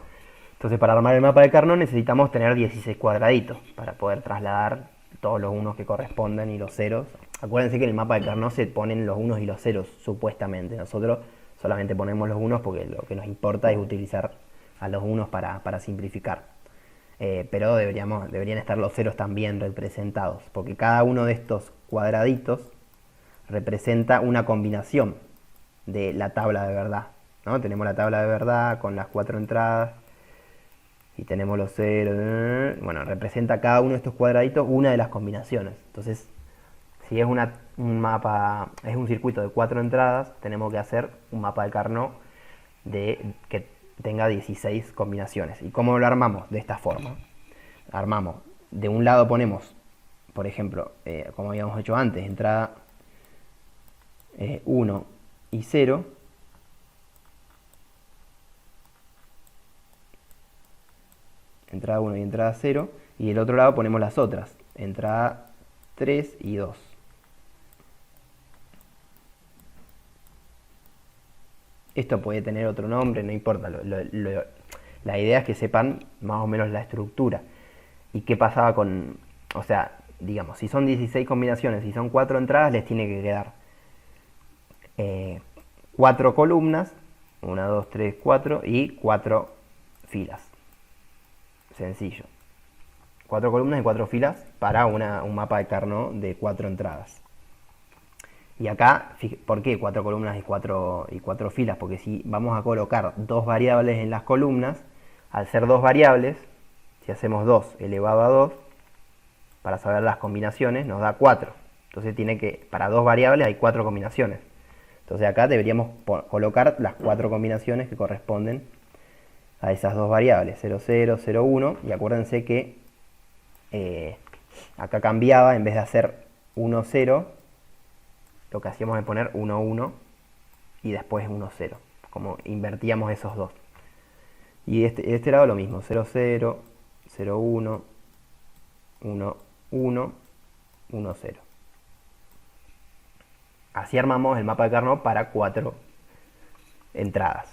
Entonces para armar el mapa de Carnot necesitamos tener 16 cuadraditos para poder trasladar todos los unos que corresponden y los ceros. Acuérdense que en el mapa de Carnot se ponen los unos y los ceros, supuestamente. Nosotros solamente ponemos los unos porque lo que nos importa es utilizar a los unos para simplificar. Pero deberían estar los ceros también representados, porque cada uno de estos cuadraditos representa una combinación de la tabla de verdad, ¿no? Tenemos la tabla de verdad con las 4 entradas y tenemos los ceros. Bueno, representa cada uno de estos cuadraditos una de las combinaciones. Entonces, si es un mapa, es un circuito de 4 entradas, tenemos que hacer un mapa de Carnot que tenga 16 combinaciones. ¿Y cómo lo armamos? De esta forma. Armamos, de un lado ponemos, por ejemplo, como habíamos hecho antes, entrada 1 y 0. Entrada 1 y entrada 0. Y del otro lado ponemos las otras, entrada 3 y 2. Esto puede tener otro nombre, no importa. La idea es que sepan más o menos la estructura. ¿Y qué pasaba con...? O sea, digamos, si son 16 combinaciones y son 4 entradas, les tiene que quedar 4 columnas, 1, 2, 3, 4, y 4 filas. Sencillo. 4 columnas y 4 filas para un mapa de Carnot de 4 entradas. Y acá, ¿por qué 4 columnas y 4 filas? Porque si vamos a colocar dos variables en las columnas, al ser dos variables, si hacemos 2 elevado a 2, para saber las combinaciones, nos da 4. Entonces para dos variables hay 4 combinaciones. Entonces acá deberíamos colocar las 4 combinaciones que corresponden a esas dos variables, 0, 0, 0, 1. Y acuérdense que acá cambiaba, en vez de hacer 1, 0, lo que hacíamos es poner 1, 1 y después 1, 0. Como invertíamos esos dos. Y de este lado lo mismo, 0, 0, 0, 1, 1, 1, 1, 0. Así armamos el mapa de Carnot para 4 entradas.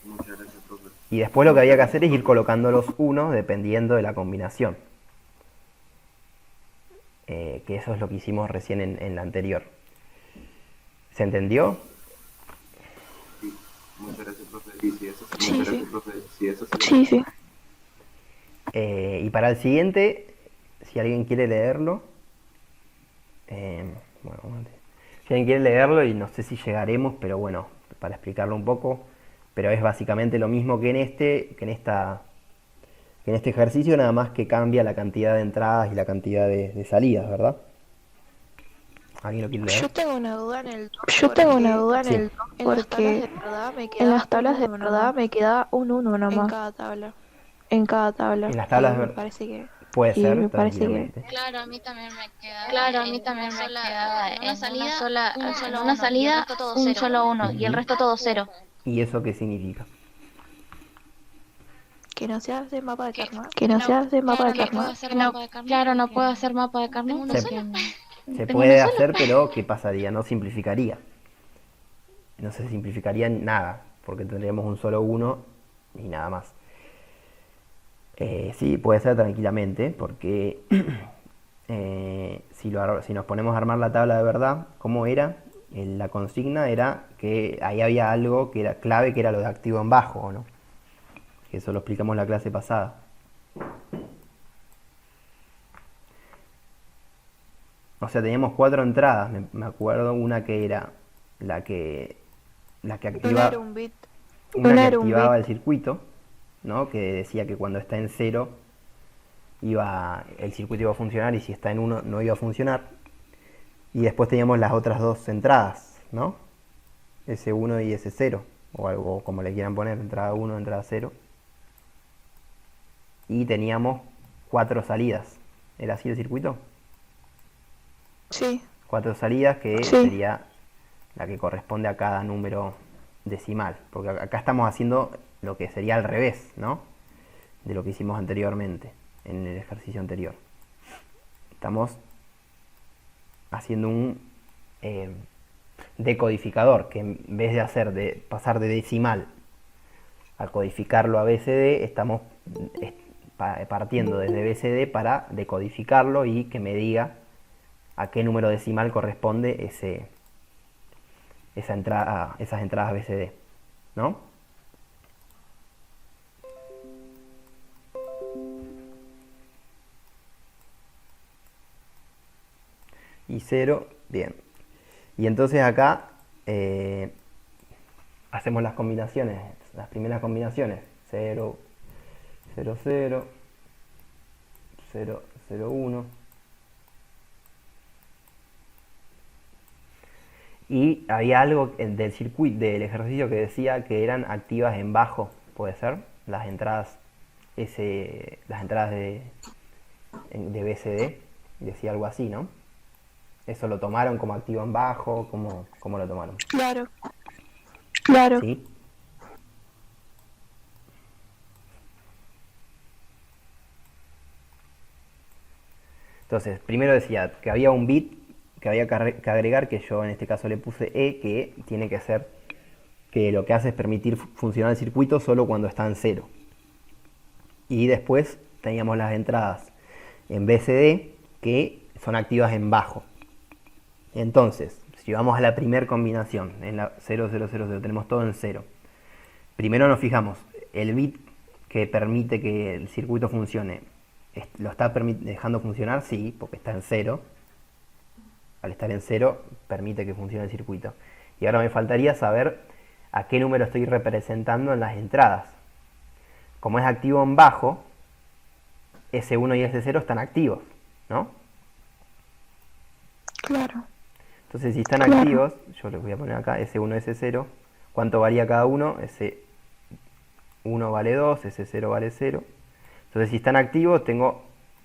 Muchas gracias, profe. Y después lo que había que hacer es ir colocando los unos dependiendo de la combinación. Que eso es lo que hicimos recién en la anterior. ¿Se entendió? Sí, muchas gracias, profe. Sí, eso sí. Sí, Muchas sí. gracias, profe. Sí, eso sí. Sí, sí. Y para el siguiente, si alguien quiere leerlo, bueno, si alguien quiere leerlo, y no sé si llegaremos, pero bueno, para explicarlo un poco, pero es básicamente lo mismo que en este ejercicio, nada más que cambia la cantidad de entradas y la cantidad de salidas, ¿verdad? ¿Alguien lo quiere leer? Yo tengo una duda en el 2 Yo tengo una duda en Sí. el 2 porque en las tablas de verdad me queda un 1 en nomás cada tabla. en cada tabla. En las tablas de Me verdad parece que puede Sí, ser, me parece que- tranquilamente. Claro, a mí también me queda. Claro, a mí también me queda en una salida, una salida, un solo uno y el resto todo cero. ¿Y eso qué significa? que no se hace mapa de Carnot. Que no se hace mapa de Claro, no puedo Carnot. hacer mapa de Carnot. Claro, no puedo hacer mapa de Carnot Tengo uno porque solo. Se Tengo puede uno hacer, pero ¿qué pasaría? No simplificaría. No se simplificaría nada, porque tendríamos un solo uno y nada más. Sí, puede ser tranquilamente, porque si nos ponemos a armar la tabla de verdad, ¿cómo era? La consigna era que ahí había algo que era clave, que era lo de activo en bajo, ¿o no? Que eso lo explicamos en la clase pasada. O sea, teníamos 4 entradas, me acuerdo, una que era la que No activaba, era un bit. una no que era un activaba bit. el circuito, ¿no? Que decía que cuando está en 0 el circuito iba a funcionar, y si está en 1 no iba a funcionar. Y después teníamos las otras dos entradas, ¿no? S1 y S0, o algo como le quieran poner, entrada 1, entrada 0. Y teníamos 4 salidas. ¿Era así el circuito? Sí. 4 salidas, que Sí. sería la que corresponde a cada número decimal. Porque acá estamos haciendo lo que sería al revés, ¿no? De lo que hicimos anteriormente, en el ejercicio anterior. Estamos haciendo decodificador, que en vez de pasar de decimal a codificarlo a BCD, estamos partiendo desde BCD para decodificarlo y que me diga a qué número decimal corresponde esas entradas BCD, ¿no? Y 0, bien. Y entonces acá hacemos las combinaciones, las primeras combinaciones. 0, 0, 0, 0, 0, 1. Y había algo del circuito, del ejercicio que decía que eran activas en bajo, ¿puede ser? Las entradas, las entradas de BCD, decía algo así, ¿no? ¿Eso lo tomaron como activo en bajo? ¿Cómo lo tomaron? Claro. Claro. ¿Sí? Entonces, primero decía que había un bit que había que agregar, que yo en este caso le puse E, que tiene que ser, que lo que hace es permitir funcionar el circuito solo cuando está en 0. Y después teníamos las entradas en BCD que son activas en bajo. Entonces, si vamos a la primera combinación, en la 0, 0, 0, 0, tenemos todo en 0. Primero nos fijamos, el bit que permite que el circuito funcione, ¿lo está dejando funcionar? Sí, porque está en 0. Al estar en 0, permite que funcione el circuito. Y ahora me faltaría saber a qué número estoy representando en las entradas. Como es activo en bajo, S1 y S0 están activos, ¿no? Claro. Entonces, si están activos, yo les voy a poner acá S1, S0. ¿Cuánto varía cada uno? S1 vale 2, S0 vale 0. Entonces, si están activos,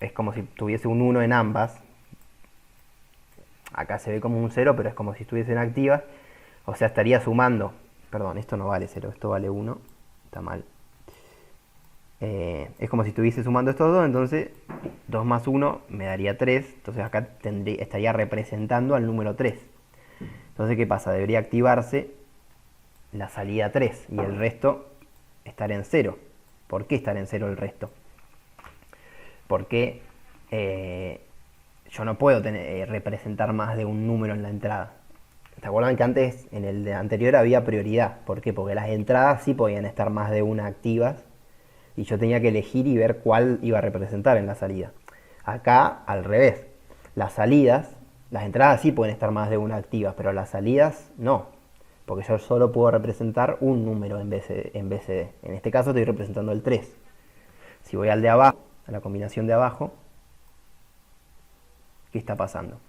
es como si tuviese un 1 en ambas. Acá se ve como un 0, pero es como si estuviesen activas. O sea, estaría sumando. Perdón, esto no vale 0, esto vale 1. Está mal. Es como si estuviese sumando estos dos, entonces 2 más 1 me daría 3. Entonces acá estaría representando al número 3. Entonces, ¿qué pasa? Debería activarse la salida 3 y el resto estar en 0. ¿Por qué estar en 0 el resto? Porque yo no puedo representar más de un número en la entrada. ¿Se acuerdan que antes, en el de anterior, había prioridad? ¿Por qué? Porque las entradas sí podían estar más de una activas y yo tenía que elegir y ver cuál iba a representar en la salida. Acá, al revés. Las entradas sí pueden estar más de una activas, pero las salidas no. Porque yo solo puedo representar un número en BCD. En este caso estoy representando el 3. Si voy al de abajo, a la combinación de abajo, ¿qué está pasando?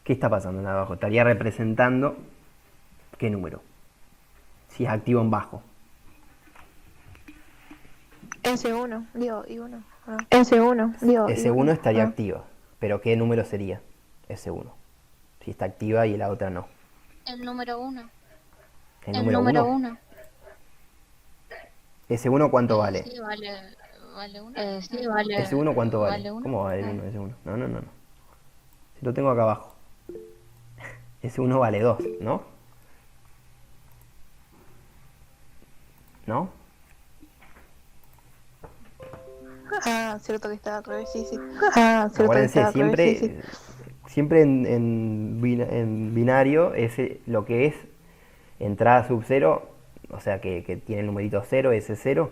¿Qué está pasando en abajo? Estaría representando ¿qué número? Si es activo en bajo. S1, digo, I1. S1, digo, S1 estaría Ah. activa, pero ¿qué número sería S1? Si está activa y la otra no. El número 1. ¿El El número número 1? 1. ¿S1 cuánto vale? Sí, vale 1. Sí, vale. ¿S1 cuánto vale? Vale 1. ¿Cómo vale el 1 S1? No. Si lo tengo acá abajo. S1 vale 2, ¿no? ¿No? Ah, cierto que estaba al revés, sí. Ah, cierto que Acuérdense, estaba al revés, sí. siempre en binario, lo que es entrada sub 0, o sea que tiene el numerito 0, S0,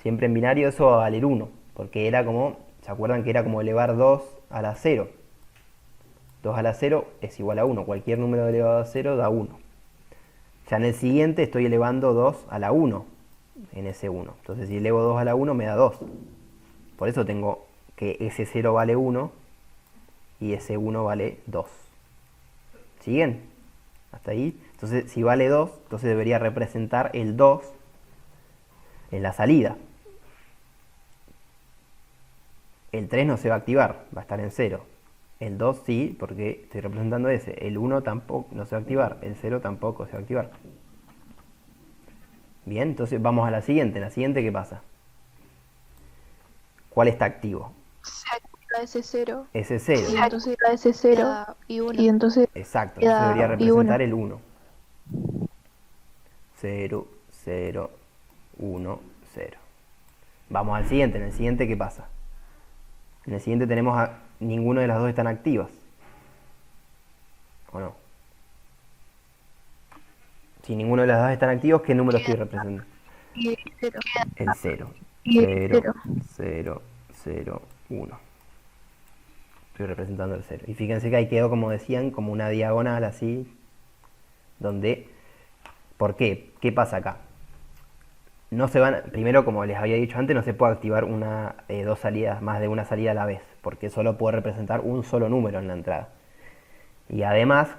siempre en binario eso va a valer 1, porque era como, ¿se acuerdan que era como elevar 2 a la 0? 2 a la 0 es igual a 1, cualquier número elevado a 0 da 1. Ya en el siguiente estoy elevando 2 a la 1 en ese 1. Entonces si elevo 2 a la 1 me da 2. Por eso tengo que ese 0 vale 1 y ese 1 vale 2. ¿Siguen? ¿Hasta ahí? Entonces si vale 2, entonces debería representar el 2 en la salida. El 3 no se va a activar, va a estar en 0. El 2 sí, porque estoy representando ese. El 1 tampoco no se va a activar. El 0 tampoco se va a activar. Bien, entonces vamos a la siguiente. En la siguiente, ¿qué pasa? ¿Cuál está activo? Se activa ese 0. ese 0. Y entonces da ese 0 y 1. Y entonces Exacto, queda eso debería y uno. representar el 1. 0, 0, 1, 0. Vamos al siguiente. En el siguiente, ¿qué pasa? En el siguiente tenemos ninguno de las dos están activas. ¿O no? Si ninguno de las dos están activos, ¿qué número estoy representando? Y 0. El 0. Y 0, 0. 0, 0, 1. Estoy representando el 0. Y fíjense que ahí quedó, como decían, como una diagonal así, donde... ¿Por qué? ¿Qué pasa acá? No se van, primero, como les había dicho antes, no se puede activar dos salidas, más de una salida a la vez, porque solo puede representar un solo número en la entrada. Y además,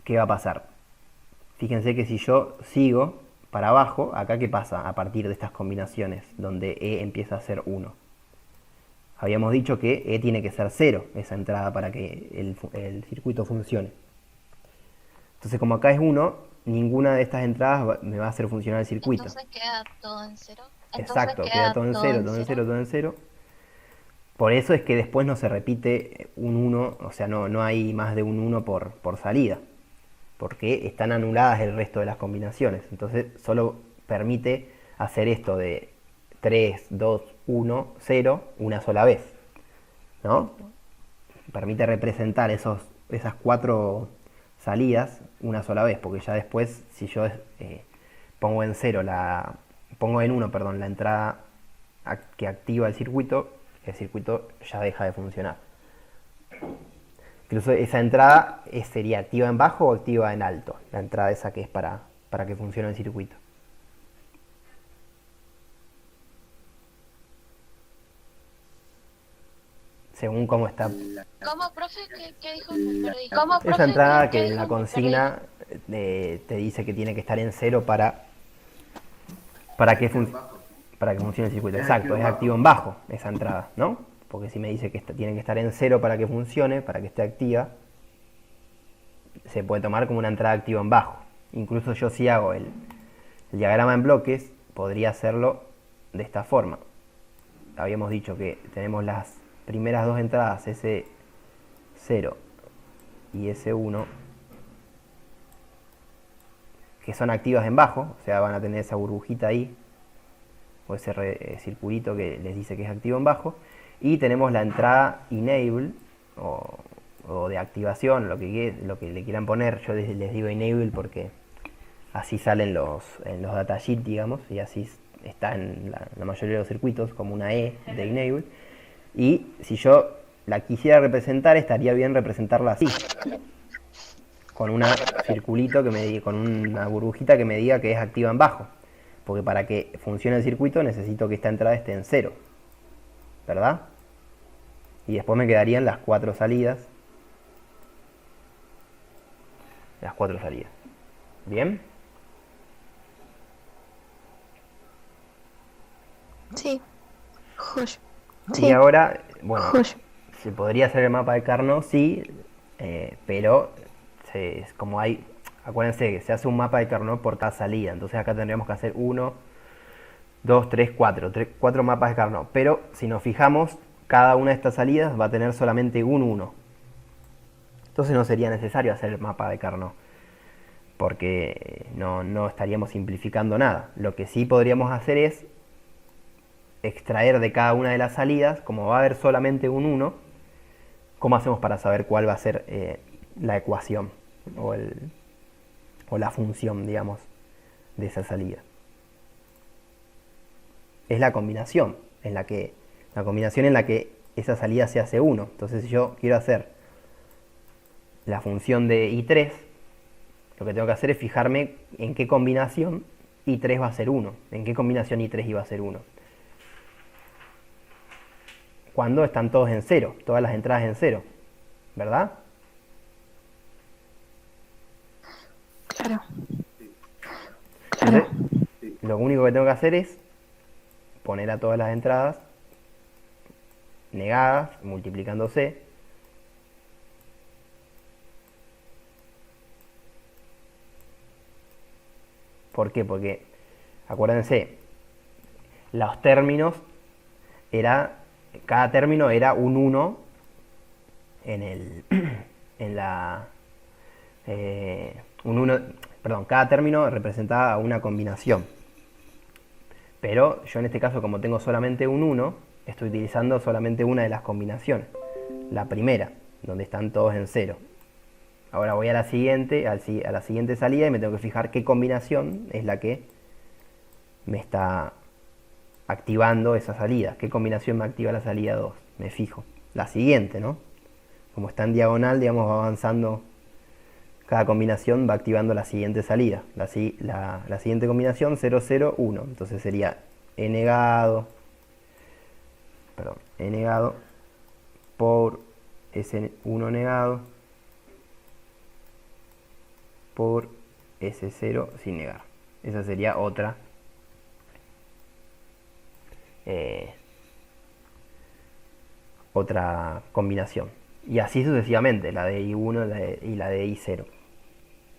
¿qué va a pasar? Fíjense que si yo sigo para abajo, acá ¿qué pasa a partir de estas combinaciones, donde E empieza a ser 1? Habíamos dicho que E tiene que ser 0, esa entrada, para que el circuito funcione. Entonces, como acá es 1, ninguna de estas entradas me va a hacer funcionar el circuito. Entonces queda todo en 0. Exacto, queda todo en 0, todo en 0, todo en 0. Por eso es que después no se repite un 1, o sea, no hay más de un 1 por salida, porque están anuladas el resto de las combinaciones. Entonces solo permite hacer esto de 3, 2, 1, 0 una sola vez, ¿no? Permite representar esas 4 salidas una sola vez, porque ya después, si yo pongo en 0 pongo en 1, perdón, la entrada que activa el circuito ya deja de funcionar. Incluso esa entrada sería activa en bajo o activa en alto, la entrada esa que es para que funcione el circuito. Según cómo está. ¿Cómo, profe? ¿Qué dijo? Me perdí. ¿Cómo, profe? Esa entrada que en dijo? la Me perdí. consigna te dice que tiene que estar en 0 para que funcione el circuito. Exacto, es activo en bajo esa entrada, ¿no? Porque si me dice que tiene que estar en 0 para que funcione, para que esté activa, se puede tomar como una entrada activa en bajo. Incluso yo, si hago el diagrama en bloques, podría hacerlo de esta forma. Habíamos dicho que tenemos las primeras dos entradas, S0 y S1, que son activas en bajo, o sea, van a tener esa burbujita ahí, o ese circulito que les dice que es activo en bajo. Y tenemos la entrada enable, o de activación, lo que le quieran poner. Yo les digo enable porque así salen en los datasheets, digamos, y así está en la mayoría de los circuitos, como una E de enable. Y si yo la quisiera representar, estaría bien representarla así, con un circulito con una burbujita que me diga que es activa en bajo, porque para que funcione el circuito necesito que esta entrada esté en 0, ¿verdad? Y después me quedarían las 4 salidas. ¿Bien? Sí. Josh. Y ahora, bueno, Josh. se podría hacer el mapa de Carnot, sí, pero como hay, acuérdense que se hace un mapa de Carnot por cada salida, entonces acá tendríamos que hacer 1, 2, 3, 4 mapas de Carnot, pero si nos fijamos, cada una de estas salidas va a tener solamente un 1, entonces no sería necesario hacer el mapa de Carnot, porque no estaríamos simplificando nada. Lo que sí podríamos hacer es extraer de cada una de las salidas, como va a haber solamente un 1, ¿cómo hacemos para saber cuál va a ser la ecuación o la función, digamos, de esa salida? Es la combinación en la que esa salida se hace 1. Entonces, si yo quiero hacer la función de I3, lo que tengo que hacer es fijarme en qué combinación I3 va a ser 1. En qué combinación I3 iba a ser 1. Cuando están todos en 0, todas las entradas en 0, ¿verdad? Claro. Entonces, lo único que tengo que hacer es poner a todas las entradas negadas, multiplicándose. ¿Por qué? Porque, acuérdense, los términos era cada término era un 1 en el en la un 1, perdón, cada término representaba una combinación. Pero yo en este caso, como tengo solamente un 1, estoy utilizando solamente una de las combinaciones, la primera, donde están todos en 0. Ahora voy a la siguiente, a la siguiente salida y me tengo que fijar qué combinación es la que me está activando esa salida. ¿Qué combinación me activa la salida 2? Me fijo. La siguiente, ¿no? Como está en diagonal, digamos, va avanzando. Cada combinación va activando la siguiente salida. La siguiente combinación 0, 0, 1. Entonces sería e negado por S1 negado por S0 sin negar. Esa sería otra combinación. Y así sucesivamente, la de I1 y la de I0.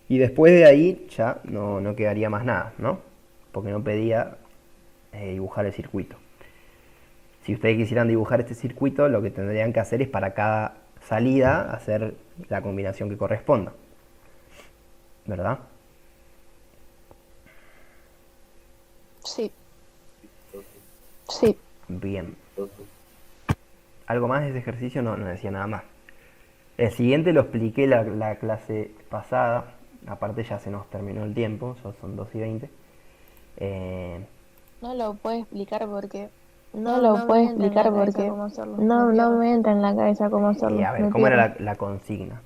Y después de ahí ya no quedaría más nada, ¿no? Porque no pedía dibujar el circuito. Si ustedes quisieran dibujar este circuito, lo que tendrían que hacer es para cada salida hacer la combinación que corresponda, ¿verdad? Sí. Sí. Bien. ¿Algo más de ese ejercicio? No decía nada más. El siguiente lo expliqué la clase pasada. Aparte ya se nos terminó el tiempo, son 2:20. No lo puedo explicar porque No me entra en la cabeza cómo hacerlo. no me entra en la cabeza cómo hacerlo. A ver, Me ¿cómo pierdo. era la consigna?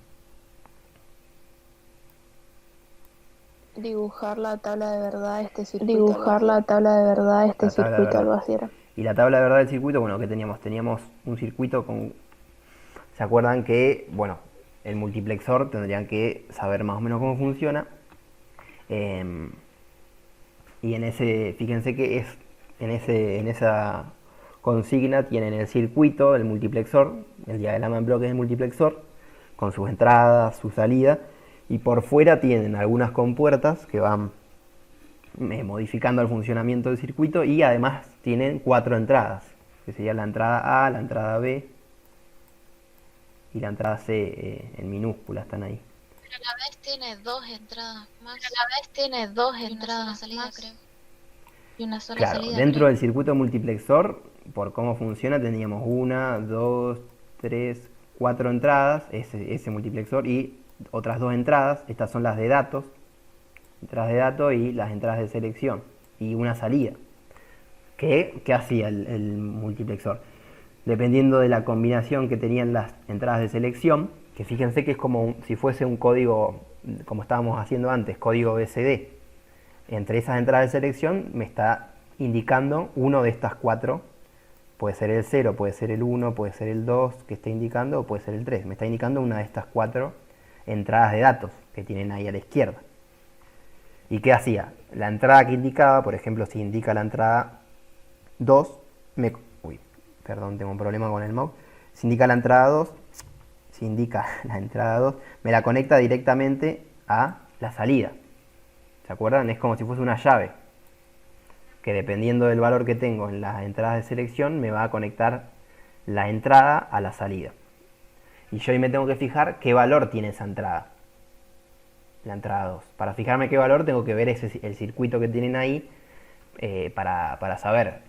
Dibujar la tabla de verdad de este circuito. Dibujar la tabla de verdad de este La tabla de circuito, verdad. algo así era. Y la tabla de verdad del circuito, bueno, ¿qué teníamos? Teníamos un circuito con... ¿Se acuerdan que, bueno, el multiplexor tendrían que saber más o menos cómo funciona? Y en ese, fíjense que en esa consigna tienen el circuito, el multiplexor, el diagrama en bloques del multiplexor, con sus entradas, su salida, y por fuera tienen algunas compuertas que van modificando el funcionamiento del circuito, y además tienen 4 entradas, que sería la entrada A, la entrada B y la entrada C en minúscula, están ahí. Pero a la vez tiene dos entradas más. Pero a la vez tiene dos entradas salida, creo. Y una sola Claro, salida. dentro creo. del circuito multiplexor, por cómo funciona, teníamos 1, 2, 3, 4 entradas, ese multiplexor, y otras 2 entradas. Estas son las de datos, entradas de datos y las entradas de selección, y una salida. ¿Qué hacía el multiplexor? Dependiendo de la combinación que tenían las entradas de selección, que fíjense que es como si fuese un código, como estábamos haciendo antes, código BCD. Entre esas entradas de selección me está indicando uno de estas 4, puede ser el 0, puede ser el 1, puede ser el 2 que esté indicando, o puede ser el 3. Me está indicando una de estas 4 entradas de datos que tienen ahí a la izquierda. ¿Y qué hacía? La entrada que indicaba, por ejemplo, si indica la entrada 2, perdón, tengo un problema con el mouse. Si indica la entrada 2, me la conecta directamente a la salida. ¿Se acuerdan? Es como si fuese una llave, que dependiendo del valor que tengo en las entradas de selección, me va a conectar la entrada a la salida. Y yo ahí me tengo que fijar qué valor tiene esa entrada, la entrada 2. Para fijarme qué valor, tengo que ver el circuito que tienen ahí para saber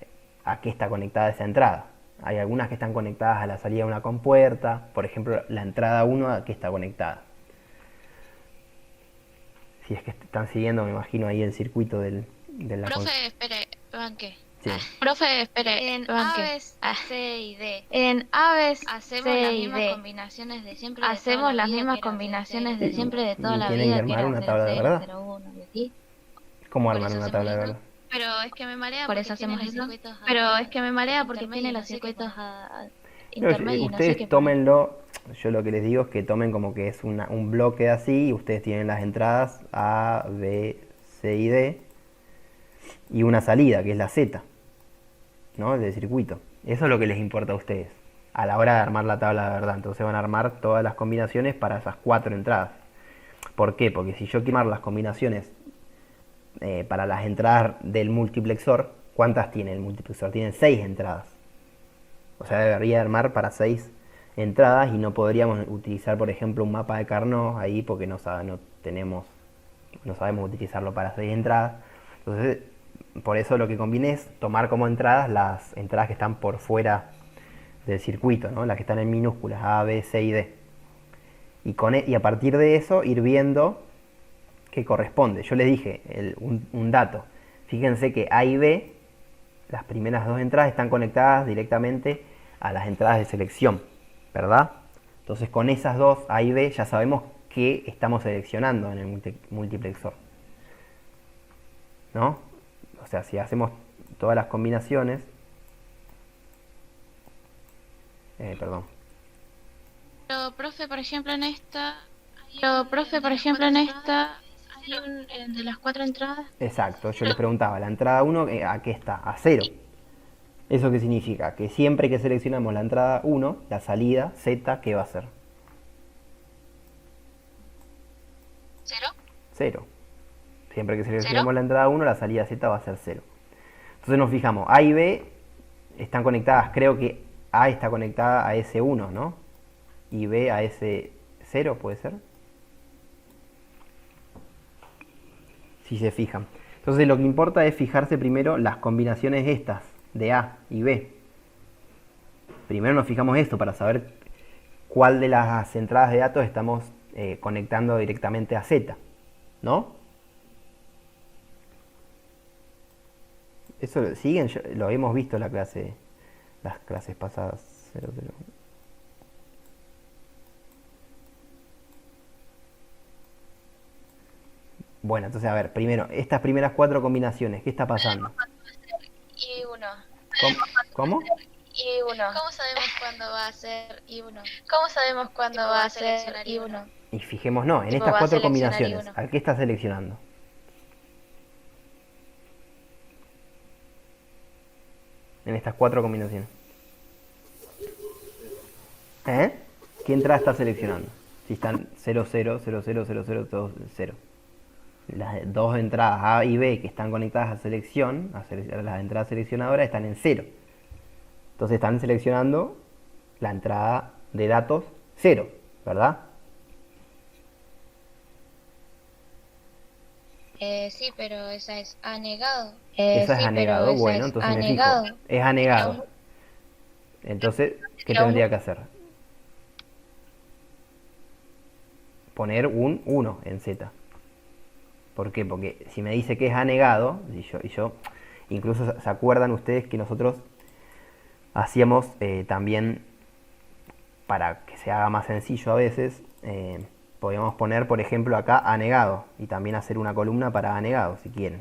a qué está conectada esa entrada. Hay algunas que están conectadas a la salida de una compuerta, por ejemplo, la entrada 1 a qué está conectada. Si es que están siguiendo, me imagino, ahí el circuito de la Profe, espere, banque. Sí. Profe, espere, En banque. aves C y D. En aves Hacemos C las y mismas D. combinaciones de siempre. De Hacemos toda la las vida, mismas que era combinaciones C de y siempre de toda Y la tienen que vida, armar que era una 0, tabla de 0, verdad. 0, 1 y así. ¿Cómo Por arman eso una hacemos tabla de esto. verdad? Pero es que me marea Por porque eso tiene hacemos los eso. circuitos Pero es que me marea porque tiene intermedios, los no sé qué circuitos poner. intermedios, no sé Ustedes qué poner. tómenlo, yo lo que les digo es que tomen como que es un bloque así, y ustedes tienen las entradas A, B, C y D, y una salida, que es la Z, ¿no? Del circuito. Eso es lo que les importa a ustedes a la hora de armar la tabla de verdad. Entonces van a armar todas las combinaciones para esas 4 entradas. ¿Por qué? Porque si yo quiero armar las combinaciones para las entradas del multiplexor, ¿cuántas tiene el multiplexor? Tiene 6 entradas. O sea, debería armar para 6 entradas y no podríamos utilizar, por ejemplo, un mapa de Carnot ahí porque no sabemos utilizarlo para 6 entradas. Entonces, por eso lo que conviene es tomar como entradas las entradas que están por fuera del circuito, ¿no? Las que están en minúsculas, A, B, C y D. Y a partir de eso ir viendo qué corresponde. Yo les dije un dato. Fíjense que A y B, las primeras dos entradas están conectadas directamente a las entradas de selección, ¿verdad? Entonces con esas dos, A y B, ya sabemos qué estamos seleccionando en el multiplexor, ¿no? O sea, si hacemos todas las combinaciones, perdón. Pero, profe, por ejemplo, en esta, hay de las 4 entradas. Exacto, yo les preguntaba, la entrada 1, ¿a qué está? A 0. ¿Eso qué significa? Que siempre que seleccionamos la entrada 1, la salida Z, ¿qué va a ser? ¿Cero? 0. Siempre que seleccionemos la entrada 1, la salida Z va a ser 0. Entonces nos fijamos, A y B están conectadas, creo que A está conectada a S1, ¿no? Y B a S0, ¿puede ser? Si se fijan. Entonces lo que importa es fijarse primero las combinaciones estas de A y B. Primero nos fijamos esto para saber cuál de las entradas de datos estamos conectando directamente a Z, ¿no? Eso siguen, lo hemos visto en las clases pasadas. 0, 0. Bueno, entonces a ver, primero, estas primeras 4 combinaciones, ¿qué está pasando? I1. ¿Cómo? I1. ¿Cómo sabemos cuándo va a ser I1? ¿Cómo sabemos cuándo va a ser I1? Y fijémonos, en Tipo, estas va a 4 seleccionar combinaciones, I1. ¿a qué está seleccionando? En estas 4 combinaciones. ¿Eh? ¿Qué entrada está seleccionando? Si están 0, 0, 0, 0, 0, 0, 2, 0. Las dos entradas A y B que están conectadas a selección, a las entradas seleccionadoras, están en 0. Entonces están seleccionando la entrada de datos 0, ¿verdad? Sí, pero esa es anegado. Esa es anegado, bueno, entonces me fijo. Es anegado. Entonces, ¿qué tendría que hacer? Poner un 1 en Z. ¿Por qué? Porque si me dice que es anegado, incluso se acuerdan ustedes que nosotros hacíamos también, para que se haga más sencillo a veces, podíamos poner, por ejemplo, acá anegado, y también hacer una columna para anegado, si quieren.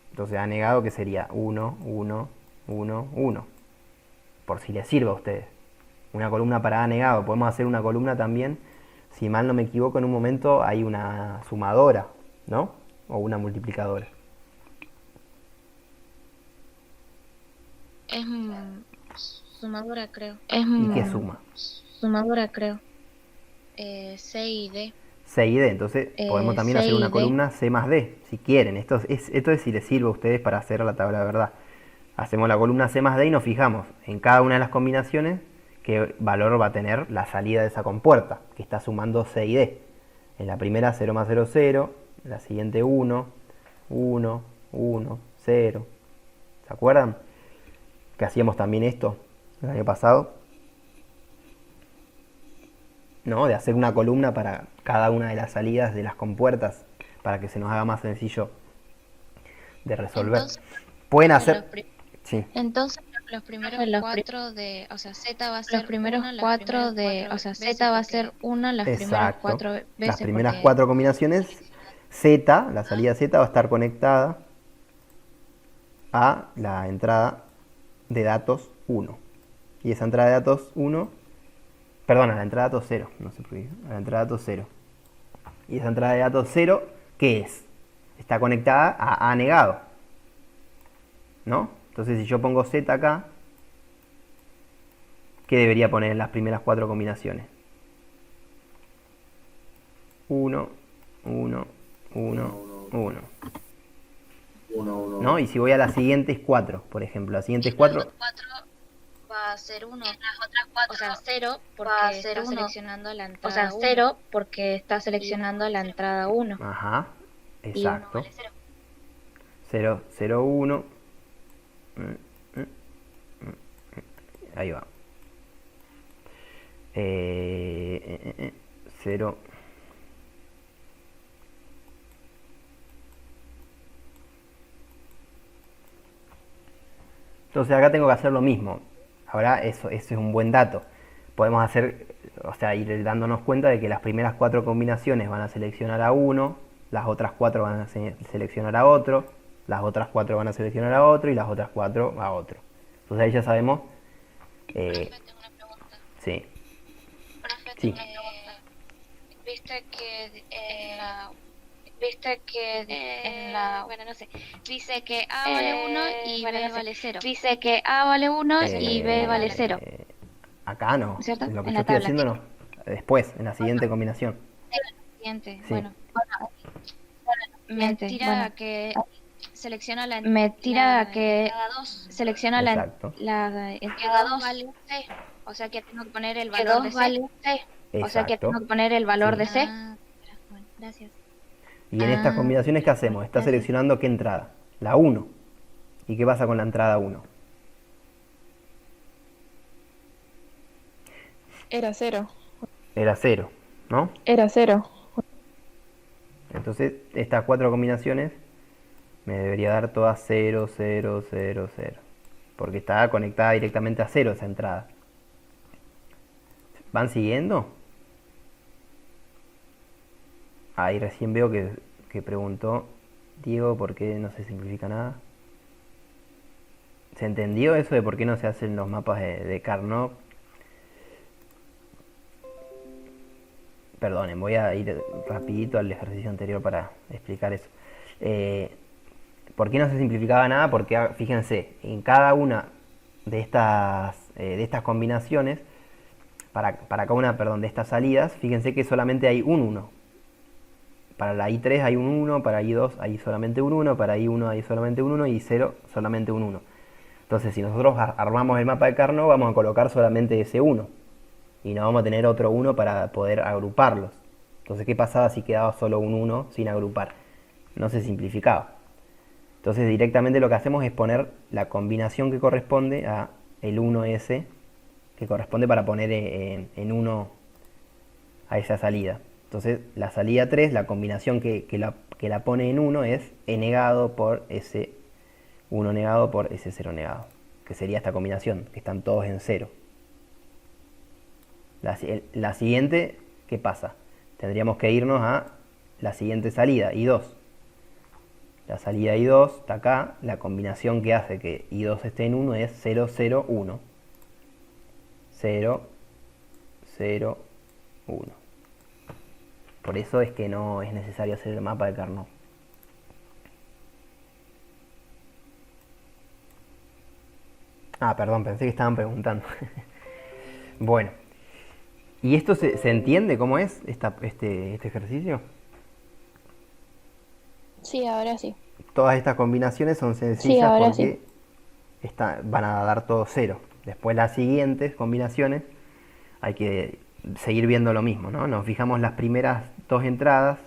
Entonces, anegado, que sería 1, 1, 1, 1, por si les sirve a ustedes. Una columna para anegado. Podemos hacer una columna también, si mal no me equivoco, en un momento hay una sumadora, ¿no? O una multiplicadora. Es sumadora, creo. ¿Y qué suma? Sumadora, creo. C y D. C y D, entonces podemos también C hacer y una D. columna C más D, si quieren. Esto es si les sirve a ustedes para hacer la tabla de verdad. Hacemos la columna C más D y nos fijamos en cada una de las combinaciones qué valor va a tener la salida de esa compuerta, que está sumando C y D. En la primera 0 más 0, 0. En la siguiente 1, 1, 1, 0. ¿Se acuerdan? Que hacíamos también esto el año pasado. ¿No? De hacer una columna para cada una de las salidas de las compuertas, para que se nos haga más sencillo de resolver. Entonces, Pueden hacer... Sí. Entonces, los primeros 4 de, o sea, Z va a ser los primeros 4 de, o sea, Z va a ser 1 las primeras 4 veces. Las primeras porque 4 combinaciones, Z, la salida Z va a estar conectada a la entrada de datos 1. Y esa entrada de datos 1, perdón, a la entrada de datos 0, no sé por qué, a la entrada de datos 0. Y esa entrada de datos 0, ¿qué es? Está conectada a negado, ¿no? Entonces si yo pongo Z acá, ¿qué debería poner en las primeras 4 combinaciones? 1, 1, 1, 1. 1, 1. ¿No? Y si voy a las siguientes 4, por ejemplo, las siguientes 4... va va a ser 1. O sea, 0 porque está seleccionando la entrada 1. O sea, 0 porque está seleccionando la entrada 1. Ajá, Y 1 exacto. vale 0. 0, 0, 1. Ahí va. 0. Entonces acá tengo que hacer lo mismo. Ahora eso es un buen dato. Podemos hacer, o sea, ir dándonos cuenta de que las primeras 4 combinaciones van a seleccionar a uno, las otras 4 van a seleccionar a otro, las otras 4 van a seleccionar a otro y las otras 4 a otro. Entonces ahí ya sabemos. Profe, tengo una pregunta. Sí. Profe, Sí. tengo una pregunta. Bueno, no sé, dice que A vale 1 y B vale 0. Dice que A vale 1 y B vale 0. Acá no. ¿Cierto? En lo que En yo la estoy tabla. haciendo no. Después, en la siguiente combinación. Siguiente, Sí. bueno. Me tira bueno. que selecciona la Me tira que entrada 2. Selecciona Exacto. la entrada 2 vale C. O sea que tengo que poner el valor de C. O sea que Exacto. tengo que poner el valor Sí. de C. Bueno, gracias. Y en estas combinaciones, ¿qué hacemos? Está gracias. seleccionando qué entrada. La 1. ¿Y qué pasa con la entrada 1? Era 0. Era 0, ¿no? Era 0. Entonces, estas 4 combinaciones me debería dar todas 0, 0, 0, 0. Porque está conectada directamente a 0 esa entrada. ¿Van siguiendo? Ahí recién veo que preguntó Diego por qué no se simplifica nada. ¿Se entendió eso de por qué no se hacen los mapas de Carnot? Perdonen, voy a ir rapidito al ejercicio anterior para explicar eso. ¿Por qué no se simplificaba nada? Porque fíjense, en cada una de estas combinaciones, para cada una, perdón, de estas salidas, fíjense que solamente hay un 1. Para la I3 hay un 1, para I2 hay solamente un 1, para I1 hay solamente un 1 y 0 solamente un 1. Entonces, si nosotros armamos el mapa de Carnot, vamos a colocar solamente ese 1. Y no vamos a tener otro 1 para poder agruparlos. Entonces, ¿qué pasaba si quedaba solo un 1 sin agrupar? No se simplificaba. Entonces, directamente lo que hacemos es poner la combinación que corresponde a el 1S, que corresponde para poner en 1 a esa salida. Entonces, la salida 3, la combinación que la pone en 1 es E negado por S 1 negado por S0 negado, que sería esta combinación, que están todos en 0. La siguiente, ¿qué pasa? Tendríamos que irnos a la siguiente salida, I2. La salida I2 está acá, la combinación que hace que I2 esté en 1 es 0, 0, 1. 0, 0, 1. Por eso es que no es necesario hacer el mapa de Carnot. Ah, perdón, pensé que estaban preguntando. Bueno. ¿Y esto se entiende cómo es este ejercicio? Sí, ahora sí. Todas estas combinaciones son Sí, sencillas ahora porque van a dar todo 0. Después las siguientes combinaciones hay que seguir viendo lo mismo, ¿no? Nos fijamos las primeras 2 entradas,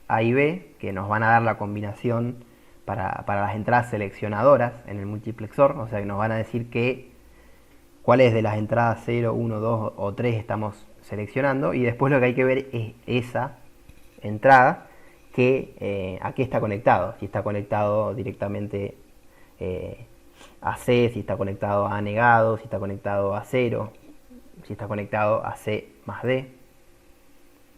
A y B, que nos van a dar la combinación para las entradas seleccionadoras en el multiplexor, o sea que nos van a decir cuáles de las entradas 0, 1, 2 o 3 estamos seleccionando, y después lo que hay que ver es esa entrada a qué está conectado, si está conectado directamente a C, si está conectado a negado, si está conectado a 0, si está conectado a C más D,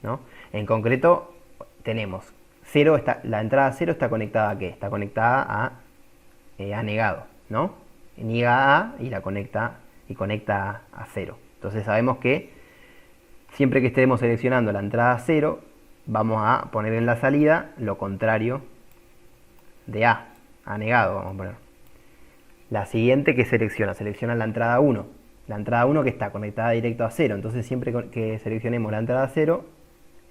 ¿no? En concreto tenemos 0, la entrada 0 está conectada a ¿qué? Está conectada a negado, ¿no? Niega a y conecta a 0. Entonces sabemos que siempre que estemos seleccionando la entrada 0, vamos a poner en la salida lo contrario de a negado, vamos a poner. La siguiente que selecciona la entrada 1. La entrada 1 que está conectada directo a 0, entonces siempre que seleccionemos la entrada 0,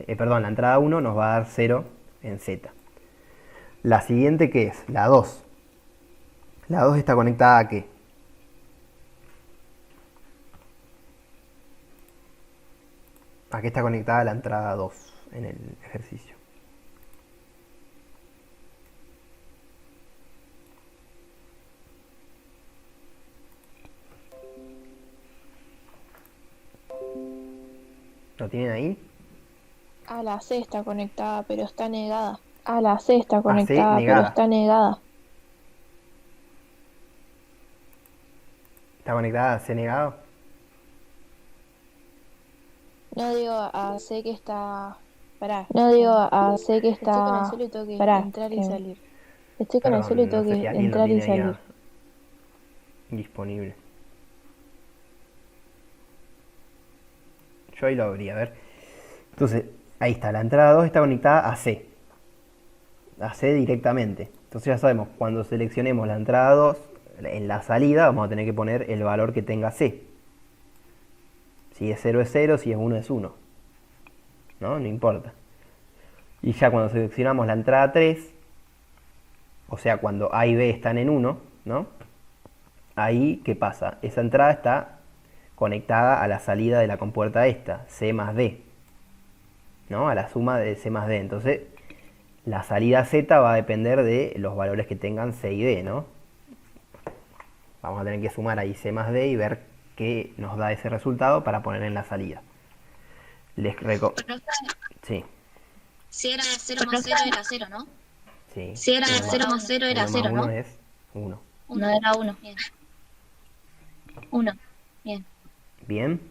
la entrada 1 nos va a dar 0 en Z. La siguiente que es la 2. La 2 está conectada a ¿qué? ¿A qué está conectada la entrada 2 en el ejercicio? ¿Lo tienen ahí? A la C está conectada, pero está negada. A la C está conectada, pero negada. está negada. ¿Está conectada a C negado? No digo a C que está... Pará. No digo a C que está... Estoy con el celu y tengo que entrar y salir. Estoy con el celu y tengo no sé que si alguien lo entrar y tiene ahí salir. disponible. Yo ahí lo abrí, a ver. Entonces, ahí está, la entrada 2 está conectada a C. A C directamente. Entonces ya sabemos, cuando seleccionemos la entrada 2, en la salida vamos a tener que poner el valor que tenga C. Si es 0 es 0, si es 1 es 1. ¿No? No importa. Y ya cuando seleccionamos la entrada 3, o sea, cuando A y B están en 1, ¿no? Ahí, ¿qué pasa? Esa entrada está conectada a la salida de la compuerta esta, C más D, ¿no? A la suma de C más D. Entonces, la salida Z va a depender de los valores que tengan C y D, ¿no? Vamos a tener que sumar ahí C más D y ver qué nos da ese resultado para poner en la salida. Sí, Si era 0 más 0 era 0, ¿no? sí. Si era 0 más 0 era 0, ¿no? 1 es 1. No era 1. Bien. 1. Bien. Bien.